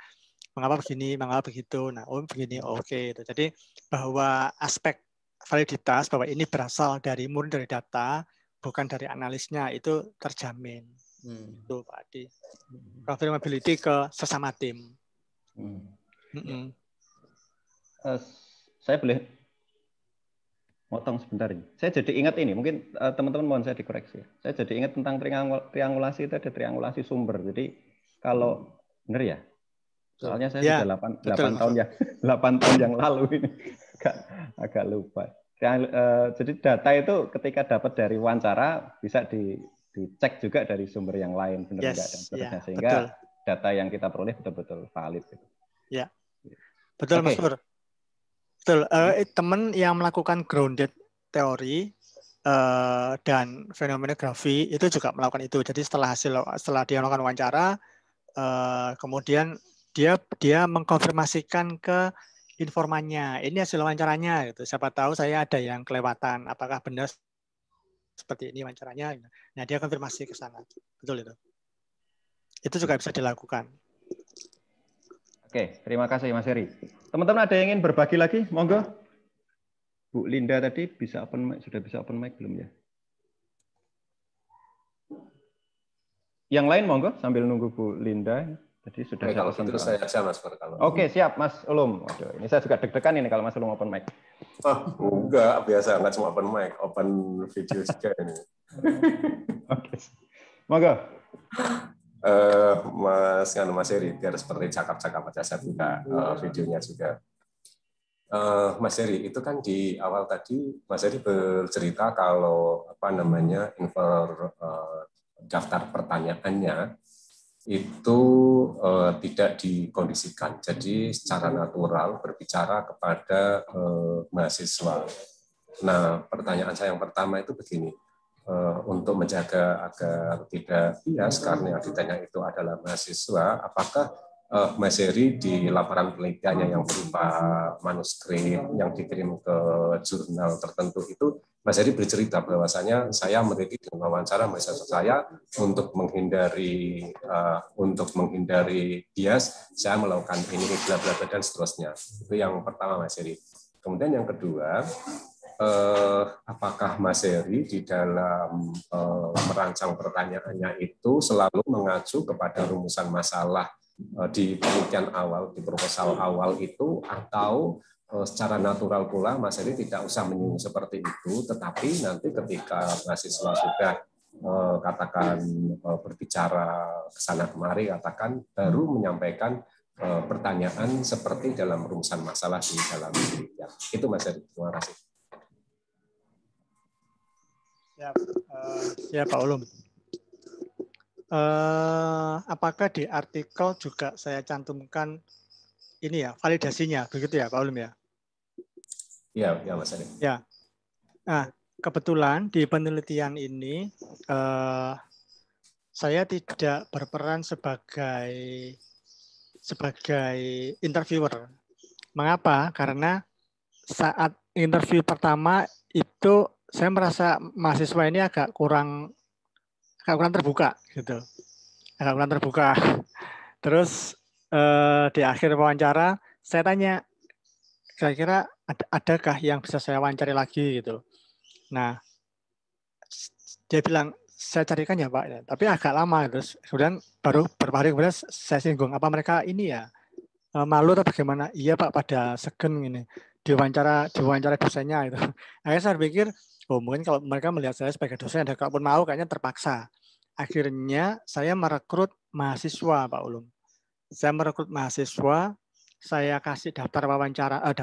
Mengapa begini, mengapa begitu. Nah, begini, oke. Jadi bahwa aspek validitas bahwa ini berasal murni dari data, bukan dari analisnya, itu terjamin. Itu Pak Adi. Confirmability ke sesama tim. Saya boleh motong sebentar ini. Saya jadi ingat ini, mungkin teman-teman mohon saya dikoreksi. Saya jadi ingat tentang triangulasi itu, ada triangulasi sumber. Jadi kalau benar ya, soalnya saya sudah 8 tahun ya, 8 tahun yang lalu ini agak lupa. Jadi data itu ketika dapat dari wawancara bisa dicek juga dari sumber yang lain, benar enggak, dan seterusnya, sehingga data yang kita peroleh betul-betul valid. Ya, betul Mas Pur. Betul, teman yang melakukan grounded teori dan fenomenografi itu juga melakukan itu. Jadi setelah dia melakukan wawancara, kemudian dia mengkonfirmasikan ke informannya. Ini hasil wawancaranya. Gitu. Siapa tahu saya ada yang kelewatan. Apakah benar seperti ini wawancaranya? Nah, dia konfirmasi ke sana. Betul itu. Itu juga bisa dilakukan. Oke, terima kasih Mas Heri. Teman-teman ada yang ingin berbagi lagi? Monggo. Bu Linda tadi bisa open mic, sudah bisa open mic belum ya? Yang lain monggo sambil nunggu Bu Linda. Tadi sudah saya pesan. Terus saya aja Mas Pur kalau. Oke, siap Mas Ulum. Waduh, ini saya juga deg-degan ini kalau Mas Ulum open mic. Oh, enggak, biasa enggak cuma open mic, open video juga ini. Oke. Monggo. Mas Heri, biar seperti cakap-cakap aja, saya buka videonya juga. Mas Heri, itu kan di awal tadi Mas Heri bercerita kalau daftar pertanyaannya itu tidak dikondisikan, jadi secara natural berbicara kepada mahasiswa. Nah, pertanyaan saya yang pertama itu begini. Untuk menjaga agar tidak bias karena yang ditanya itu adalah mahasiswa, apakah Mas Heri di laporan penelitiannya yang berupa manuskrip yang dikirim ke jurnal tertentu itu, Mas Heri bercerita bahwasanya saya meneliti dengan wawancara mahasiswa saya untuk menghindari bias, saya melakukan ini bla bla bla dan seterusnya. Itu yang pertama Mas Heri. Kemudian yang kedua, apakah Mas Heri di dalam merancang pertanyaannya itu selalu mengacu kepada rumusan masalah di penelitian awal, di proposal awal itu, atau secara natural pula Mas Heri tidak usah menyinggung seperti itu, tetapi nanti ketika mahasiswa sudah katakan berbicara kesana kemari, katakan baru menyampaikan pertanyaan seperti dalam rumusan masalah di dalam penelitian. Itu Mas Heri. Terima kasih. Ya Pak Ulum. Apakah di artikel juga saya cantumkan ini ya validasinya, begitu ya Pak Ulum ya? Iya, ya Mas Adi. Ya. Nah, kebetulan di penelitian ini saya tidak berperan sebagai interviewer. Mengapa? Karena saat interview pertama itu saya merasa mahasiswa ini agak kurang terbuka gitu. Agak kurang terbuka. Terus di akhir wawancara saya tanya, kira-kira adakah yang bisa saya wawancari lagi gitu. Nah, dia bilang, saya carikan ya Pak, tapi agak lama. Terus kemudian baru beberapa hari kemudian saya singgung, apa mereka ini ya malu atau bagaimana? Iya Pak, pada segen ini diwawancara dosennya itu. Akhirnya saya pikir, oh mungkin kalau mereka melihat saya sebagai dosen, ada kalaupun mau kayaknya terpaksa. Akhirnya saya merekrut mahasiswa Pak Ulum. Saya merekrut mahasiswa, saya kasih daftar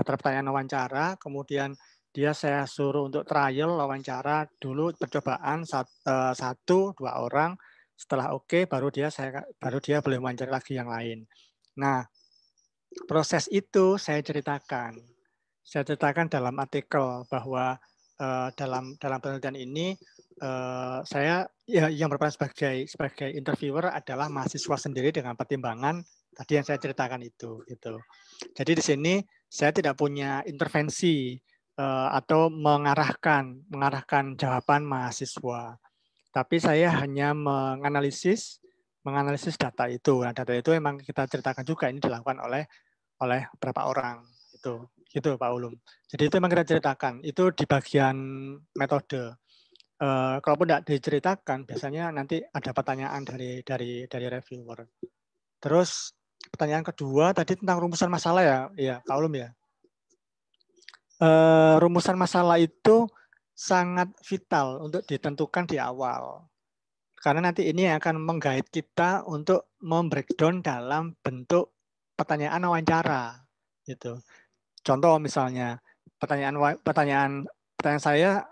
pertanyaan wawancara, kemudian dia saya suruh untuk trial wawancara dulu, percobaan 1-2 orang. Setelah oke, baru dia boleh wawancara lagi yang lain. Nah, proses itu saya ceritakan dalam artikel bahwa dalam penelitian ini saya yang berperan sebagai interviewer adalah mahasiswa sendiri dengan pertimbangan tadi yang saya ceritakan itu gitu. Jadi di sini saya tidak punya intervensi atau mengarahkan jawaban mahasiswa. Tapi saya hanya menganalisis data itu. Nah, data itu memang kita ceritakan juga ini dilakukan oleh beberapa orang itu gitu Pak Ulum. Jadi itu memang kita ceritakan, itu di bagian metode. Kalaupun tidak diceritakan, biasanya nanti ada pertanyaan dari reviewer. Terus pertanyaan kedua tadi tentang rumusan masalah ya Pak Ulum ya. Rumusan masalah itu sangat vital untuk ditentukan di awal. Karena nanti ini akan meng-guide kita untuk membreakdown dalam bentuk pertanyaan wawancara gitu. Contoh misalnya pertanyaan saya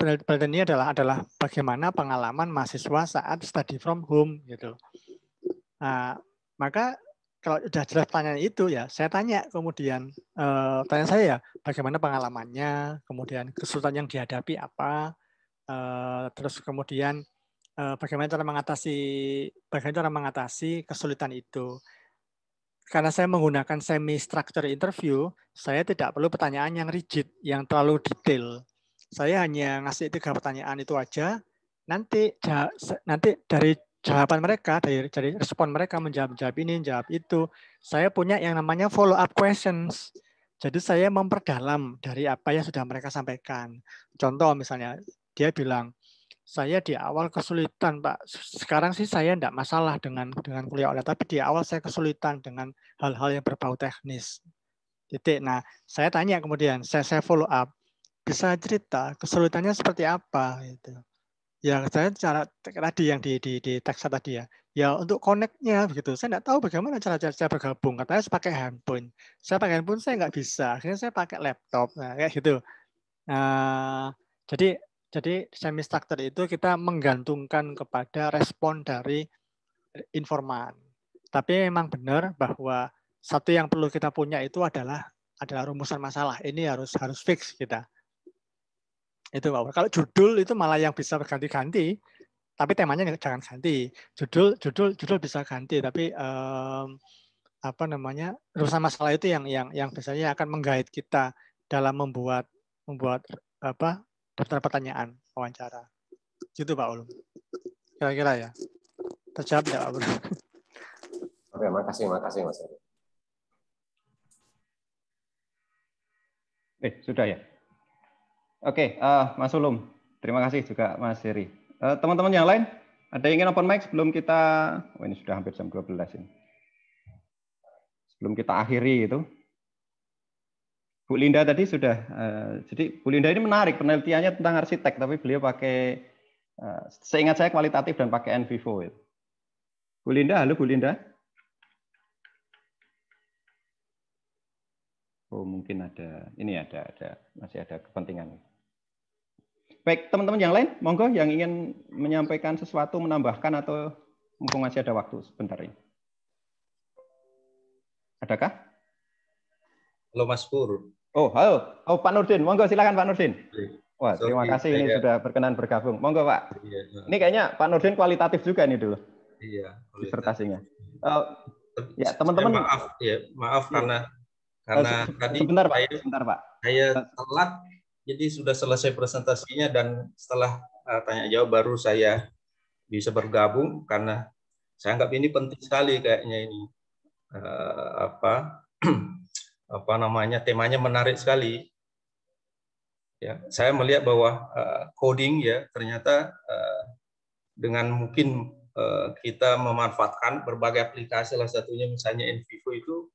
penelitian ini adalah bagaimana pengalaman mahasiswa saat study from home gitu. Nah, maka kalau sudah jelas pertanyaan itu ya saya tanya kemudian pertanyaan saya ya bagaimana pengalamannya, kemudian kesulitan yang dihadapi apa, terus kemudian bagaimana cara mengatasi kesulitan itu. Karena saya menggunakan semi-structure interview, saya tidak perlu pertanyaan yang rigid, yang terlalu detail. Saya hanya ngasih 3 pertanyaan itu aja. Nanti dari jawaban mereka, dari respon mereka menjawab ini, menjawab itu, saya punya yang namanya follow up questions. Jadi saya memperdalam dari apa yang sudah mereka sampaikan. Contoh misalnya, dia bilang, saya di awal kesulitan Pak. Sekarang sih saya tidak masalah dengan kuliah online, tapi di awal saya kesulitan dengan hal-hal yang berbau teknis. Titik. Nah, saya tanya kemudian, saya follow up, bisa cerita kesulitannya seperti apa? Gitu. Ya, saya cara tadi yang di teks tadi ya. Ya untuk connect-nya begitu. Saya tidak tahu bagaimana cara bergabung. Katanya saya pakai handphone. Saya pakai handphone saya nggak bisa. Akhirnya saya pakai laptop. Nah, kayak gitu. Nah, jadi semi-structure itu kita menggantungkan kepada respon dari informan. Tapi memang benar bahwa satu yang perlu kita punya itu adalah rumusan masalah. Ini harus fix kita. Itu Pak. Kalau judul itu malah yang bisa berganti-ganti, tapi temanya jangan ganti. Judul bisa ganti, tapi rumusan masalah itu yang biasanya akan meng-guide kita dalam membuat daftar pertanyaan wawancara. Gitu Pak Ulum. Kira-kira ya. Terjawab tidak Pak Ulum? Oke, makasih Mas Heri. Sudah ya. Oke, Mas Ulum. Terima kasih juga Mas Heri. Teman-teman yang lain, ada yang ingin open mic sebelum kita, ini sudah hampir jam 12 ini. Sebelum kita akhiri itu. Bu Linda tadi sudah, jadi Bu Linda ini menarik penelitiannya tentang arsitek, tapi beliau pakai, seingat saya kualitatif dan pakai NVivo. Bu Linda, halo Bu Linda. Oh mungkin ada, ini masih ada kepentingan. Baik teman-teman yang lain, monggo yang ingin menyampaikan sesuatu, menambahkan atau mumpung masih ada waktu sebentar ini. Adakah? Halo Mas Pur. Oh, halo. Oh, Pak Nurdin. Monggo silakan Pak Nurdin. Wah, terima kasih ini sudah berkenan bergabung. Monggo, Pak. Iya. Ini kayaknya Pak Nurdin kualitatif juga nih dulu. Iya, disertasinya. Ya, teman-teman. Maaf karena tadi sebentar, Pak. Saya telat, jadi sudah selesai presentasinya dan setelah tanya jawab baru saya bisa bergabung karena saya anggap ini penting sekali kayaknya ini. Temanya menarik sekali. Ya, saya melihat bahwa coding ya ternyata dengan mungkin kita memanfaatkan berbagai aplikasi, salah satunya misalnya NVivo itu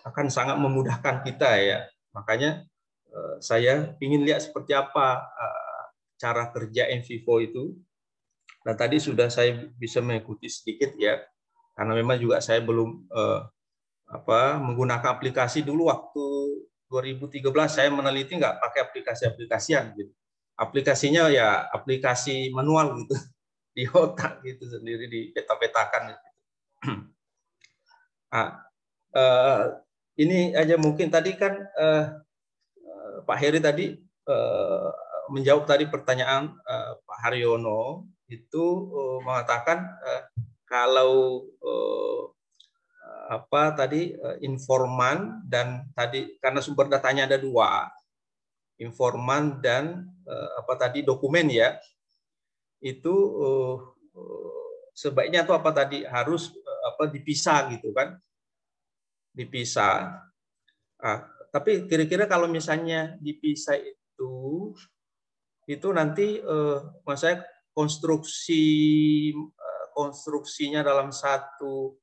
akan sangat memudahkan kita ya. Makanya saya ingin lihat seperti apa cara kerja NVivo itu. Dan tadi sudah saya bisa mengikuti sedikit ya, karena memang juga saya belum menggunakan aplikasi dulu waktu 2013 saya meneliti nggak pakai aplikasi-aplikasian gitu. Aplikasinya ya aplikasi manual gitu di otak gitu sendiri dipeta-petakan gitu. Ini aja mungkin tadi kan Pak Heri tadi menjawab tadi pertanyaan Pak Haryono itu mengatakan kalau informan dan tadi karena sumber datanya ada 2, informan dan dokumen ya, itu sebaiknya atau harus dipisah gitu kan, dipisah. Tapi kira-kira kalau misalnya dipisah itu nanti maksudnya konstruksinya dalam satu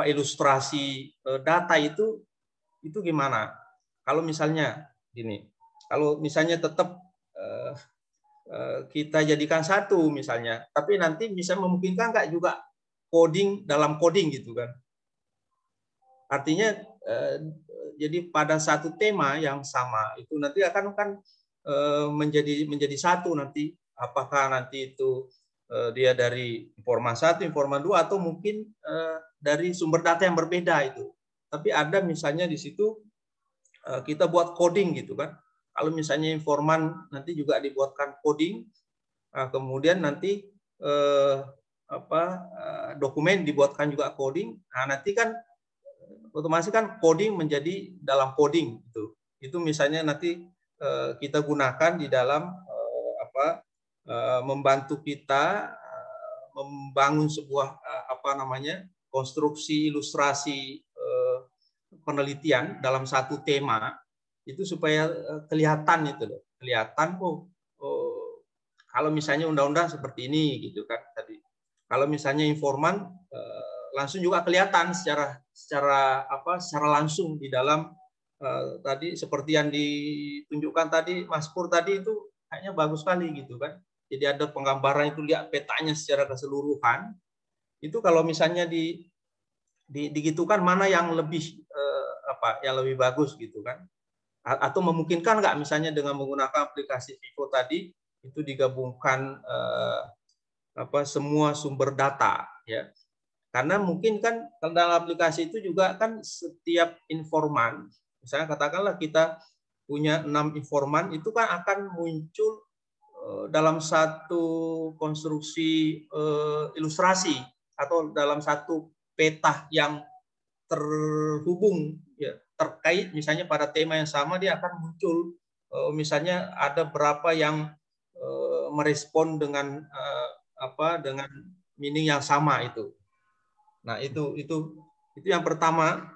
ilustrasi data itu gimana? Kalau misalnya gini, kalau misalnya tetap kita jadikan satu misalnya, tapi nanti bisa memungkinkan nggak juga coding dalam coding gitu kan? Artinya jadi pada satu tema yang sama itu nanti akan menjadi satu nanti. Apakah nanti itu dia dari informan 1, informan 2, atau mungkin dari sumber data yang berbeda itu. Tapi ada misalnya di situ kita buat coding gitu kan. Kalau misalnya informan nanti juga dibuatkan coding, kemudian nanti dokumen dibuatkan juga coding. Nah, nanti kan otomatis kan coding menjadi dalam coding gitu. Itu misalnya nanti kita gunakan di dalam membantu kita membangun sebuah konstruksi ilustrasi penelitian dalam satu tema. Itu supaya kelihatan itu loh, kelihatan kalau misalnya undang-undang seperti ini gitu kan tadi. Kalau misalnya informan langsung juga kelihatan secara langsung di dalam tadi seperti yang ditunjukkan tadi Mas Pur tadi itu kayaknya bagus sekali gitu kan. Jadi ada penggambaran itu, lihat petanya secara keseluruhan. Itu kalau misalnya digitukan mana yang lebih yang lebih bagus gitu kan. Atau memungkinkan nggak misalnya dengan menggunakan aplikasi Vivo tadi itu digabungkan semua sumber data ya, karena mungkin kan dalam aplikasi itu juga kan setiap informan, misalnya katakanlah kita punya 6 informan, itu kan akan muncul dalam satu konstruksi ilustrasi atau dalam satu peta yang terhubung ya, terkait misalnya pada tema yang sama, dia akan muncul misalnya ada berapa yang merespon dengan dengan meaning yang sama itu. Nah, itu yang pertama.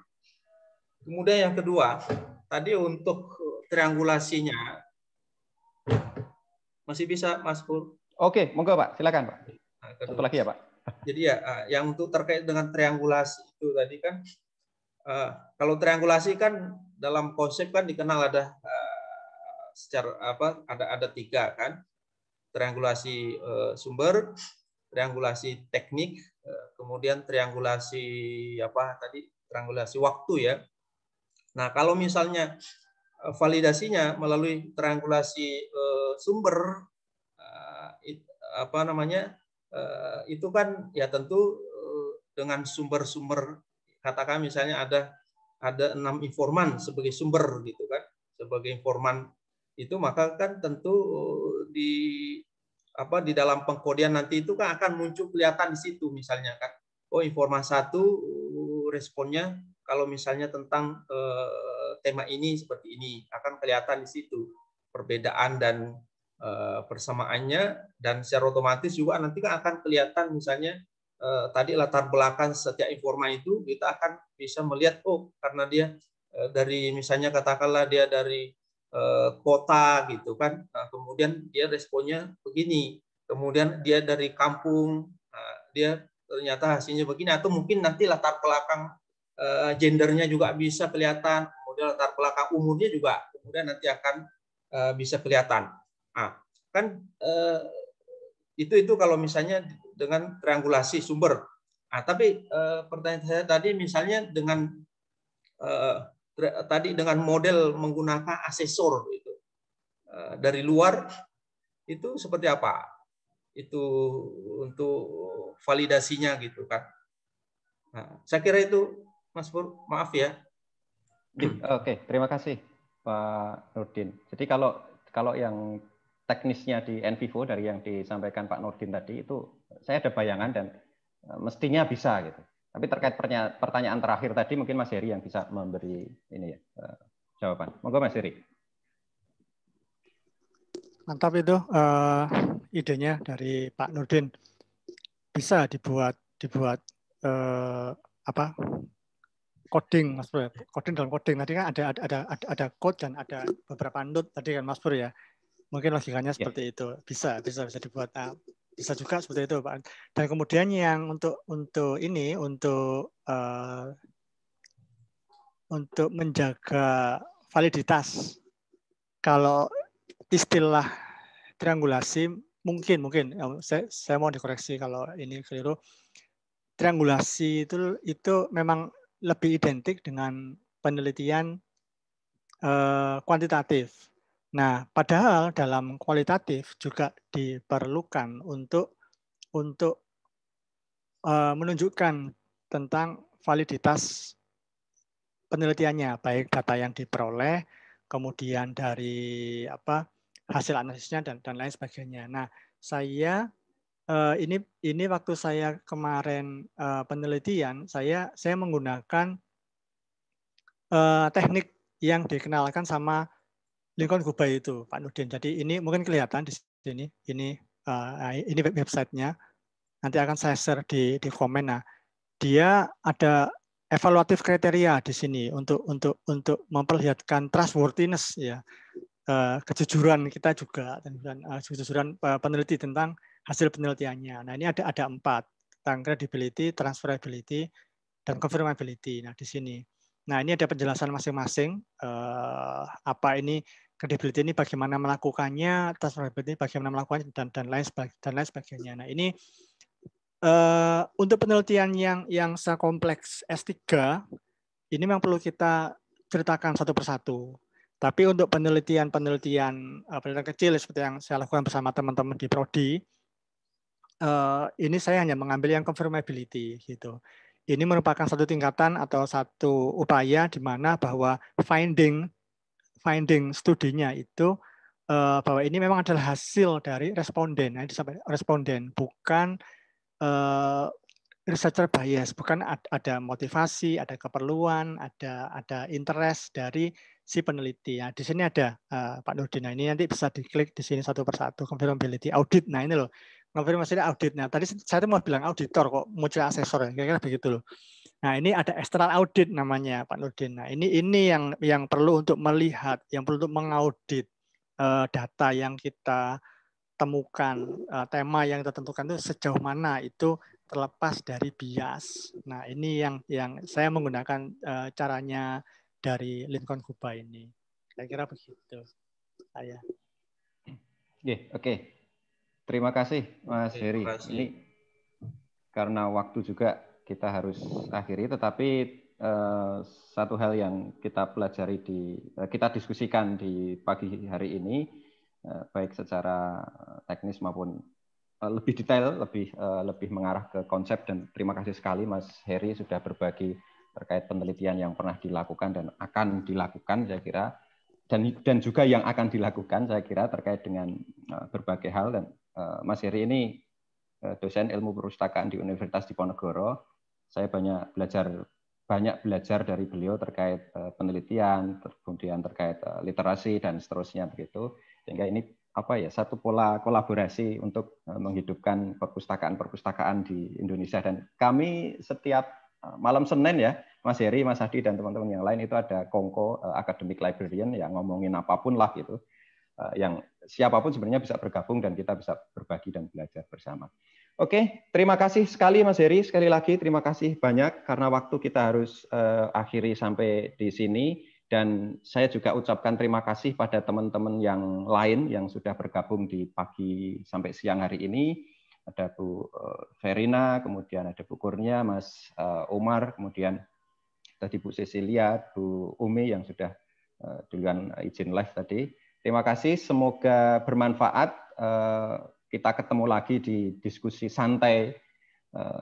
Kemudian yang kedua, tadi untuk triangulasinya masih bisa Mas Pur? Oke, monggo Pak, silakan Pak. Satu lagi ya Pak. Jadi ya, yang untuk terkait dengan triangulasi itu tadi kan, kalau triangulasi kan dalam konsep kan dikenal ada ada 3 kan, triangulasi sumber, triangulasi teknik, kemudian triangulasi triangulasi waktu ya. Nah, kalau misalnya validasinya melalui triangulasi sumber itu kan ya tentu dengan sumber-sumber, katakan misalnya ada 6 informan sebagai sumber gitu kan, sebagai informan itu, maka kan tentu di dalam pengkodean nanti itu kan akan muncul kelihatan di situ misalnya kan, informan 1 responnya kalau misalnya tentang tema ini seperti ini, akan kelihatan di situ perbedaan dan persamaannya, dan secara otomatis juga nanti kan akan kelihatan misalnya tadi latar belakang setiap informan itu kita akan bisa melihat karena dia dari misalnya katakanlah dia dari kota gitu kan, kemudian dia responnya begini, kemudian dia dari kampung, dia ternyata hasilnya begini, atau mungkin nanti latar belakang gendernya juga bisa kelihatan, kemudian latar belakang umurnya juga kemudian nanti akan bisa kelihatan. Kan itu kalau misalnya dengan triangulasi sumber. Tapi pertanyaan saya tadi misalnya dengan model menggunakan asesor itu dari luar, itu seperti apa? Itu untuk validasinya gitu kan. Saya kira itu Mas Pur, maaf ya. Oke, terima kasih Pak Nurdin. Jadi kalau yang teknisnya di NVivo dari yang disampaikan Pak Nurdin tadi itu saya ada bayangan dan mestinya bisa gitu. Tapi terkait pertanyaan terakhir tadi mungkin Mas Heri yang bisa memberi ini ya jawaban. Monggo Mas Heri. Mantap itu idenya dari Pak Nurdin. Bisa dibuat coding, Mas Bro. Coding dalam coding. Tadi kan ada code dan ada beberapa node tadi kan, Mas Bro ya. Mungkin logikanya seperti itu. Bisa dibuat. Nah, bisa juga seperti itu, Pak. Dan kemudian yang untuk menjaga validitas. Kalau istilah triangulasi mungkin saya mau dikoreksi kalau ini keliru. Triangulasi itu memang lebih identik dengan penelitian kuantitatif. Nah, padahal dalam kualitatif juga diperlukan untuk menunjukkan tentang validitas penelitiannya, baik data yang diperoleh, kemudian dari hasil analisisnya dan lain sebagainya. Nah, saya ini waktu saya kemarin penelitian, saya menggunakan teknik yang dikenalkan sama Lincoln Gubai itu, Pak Nurdin. Jadi ini mungkin kelihatan di sini. Ini websitenya. Nanti akan saya share di komen. Nah, dia ada evaluatif kriteria di sini untuk memperlihatkan trustworthiness ya, kejujuran kita juga dan kejujuran peneliti tentang hasil penelitiannya. Nah, ini ada 4 tentang credibility, transferability, dan confirmability. Nah, di sini. Nah, ini ada penjelasan masing-masing. Apa ini credibility ini bagaimana melakukannya, transferability bagaimana melakukannya dan lain sebagainya. Nah, ini untuk penelitian yang sekompleks S3 ini memang perlu kita ceritakan satu persatu. Tapi untuk penelitian kecil seperti yang saya lakukan bersama teman-teman di Prodi, ini saya hanya mengambil yang confirmability gitu. Ini merupakan satu tingkatan atau satu upaya di mana bahwa finding studinya itu bahwa ini memang adalah hasil dari responden. Nah, responden bukan researcher bias, bukan ada motivasi, ada keperluan, ada interest dari si peneliti. Nah, di sini ada Pak Nurdin. Nah, ini nanti bisa diklik di sini satu persatu, confirmability audit. Nah, ini loh, konfirmasinya audit. Nah, tadi saya mau bilang auditor kok muncul asesor, kira-kira begitu loh. Nah, ini ada external audit namanya Pak Nurdin. Nah, ini yang perlu untuk melihat, yang perlu untuk mengaudit data yang kita temukan, tema yang kita tentukan itu sejauh mana itu terlepas dari bias. Nah, ini yang saya menggunakan caranya dari Lincoln Gubai ini. Saya kira begitu. Saya. Oke. Terima kasih, Mas Heri. Ini karena waktu juga kita harus akhiri, tetapi satu hal yang kita pelajari kita diskusikan di pagi hari ini, baik secara teknis maupun lebih detail, lebih mengarah ke konsep, dan terima kasih sekali Mas Heri sudah berbagi terkait penelitian yang pernah dilakukan dan akan dilakukan, saya kira, dan juga yang akan dilakukan, saya kira, terkait dengan berbagai hal. Dan Mas Heri ini dosen ilmu perpustakaan di Universitas Diponegoro. Saya banyak belajar dari beliau terkait penelitian, kemudian terkait literasi dan seterusnya begitu. Sehingga ini satu pola kolaborasi untuk menghidupkan perpustakaan di Indonesia. Dan kami setiap malam Senin ya, Mas Heri, Mas Hadi, dan teman-teman yang lain itu ada Kongko Academic Librarian yang ngomongin apapun lah gitu. Yang siapapun sebenarnya bisa bergabung dan kita bisa berbagi dan belajar bersama. Oke, terima kasih sekali Mas Heri. Sekali lagi terima kasih banyak karena waktu kita harus akhiri sampai di sini. Dan saya juga ucapkan terima kasih pada teman-teman yang lain yang sudah bergabung di pagi sampai siang hari ini. Ada Bu Verina, kemudian ada Bu Kurnia, Mas Omar, kemudian tadi Bu Cecilia, Bu Umi yang sudah duluan izin live tadi. Terima kasih, semoga bermanfaat. Kita ketemu lagi di diskusi santai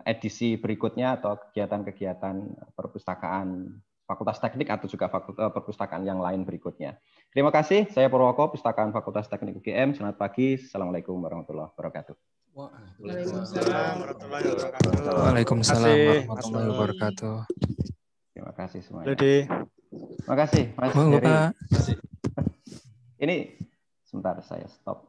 edisi berikutnya atau kegiatan-kegiatan perpustakaan Fakultas Teknik atau juga perpustakaan yang lain berikutnya. Terima kasih, saya Purwoko, Pustakaan Fakultas Teknik UGM. Selamat pagi, Assalamualaikum warahmatullahi wabarakatuh. Waalaikumsalam warahmatullahi wabarakatuh. Waalaikumsalam warahmatullahi wabarakatuh. Terima kasih semuanya. Terima kasih, Mas Heri. Ini sebentar saya stop.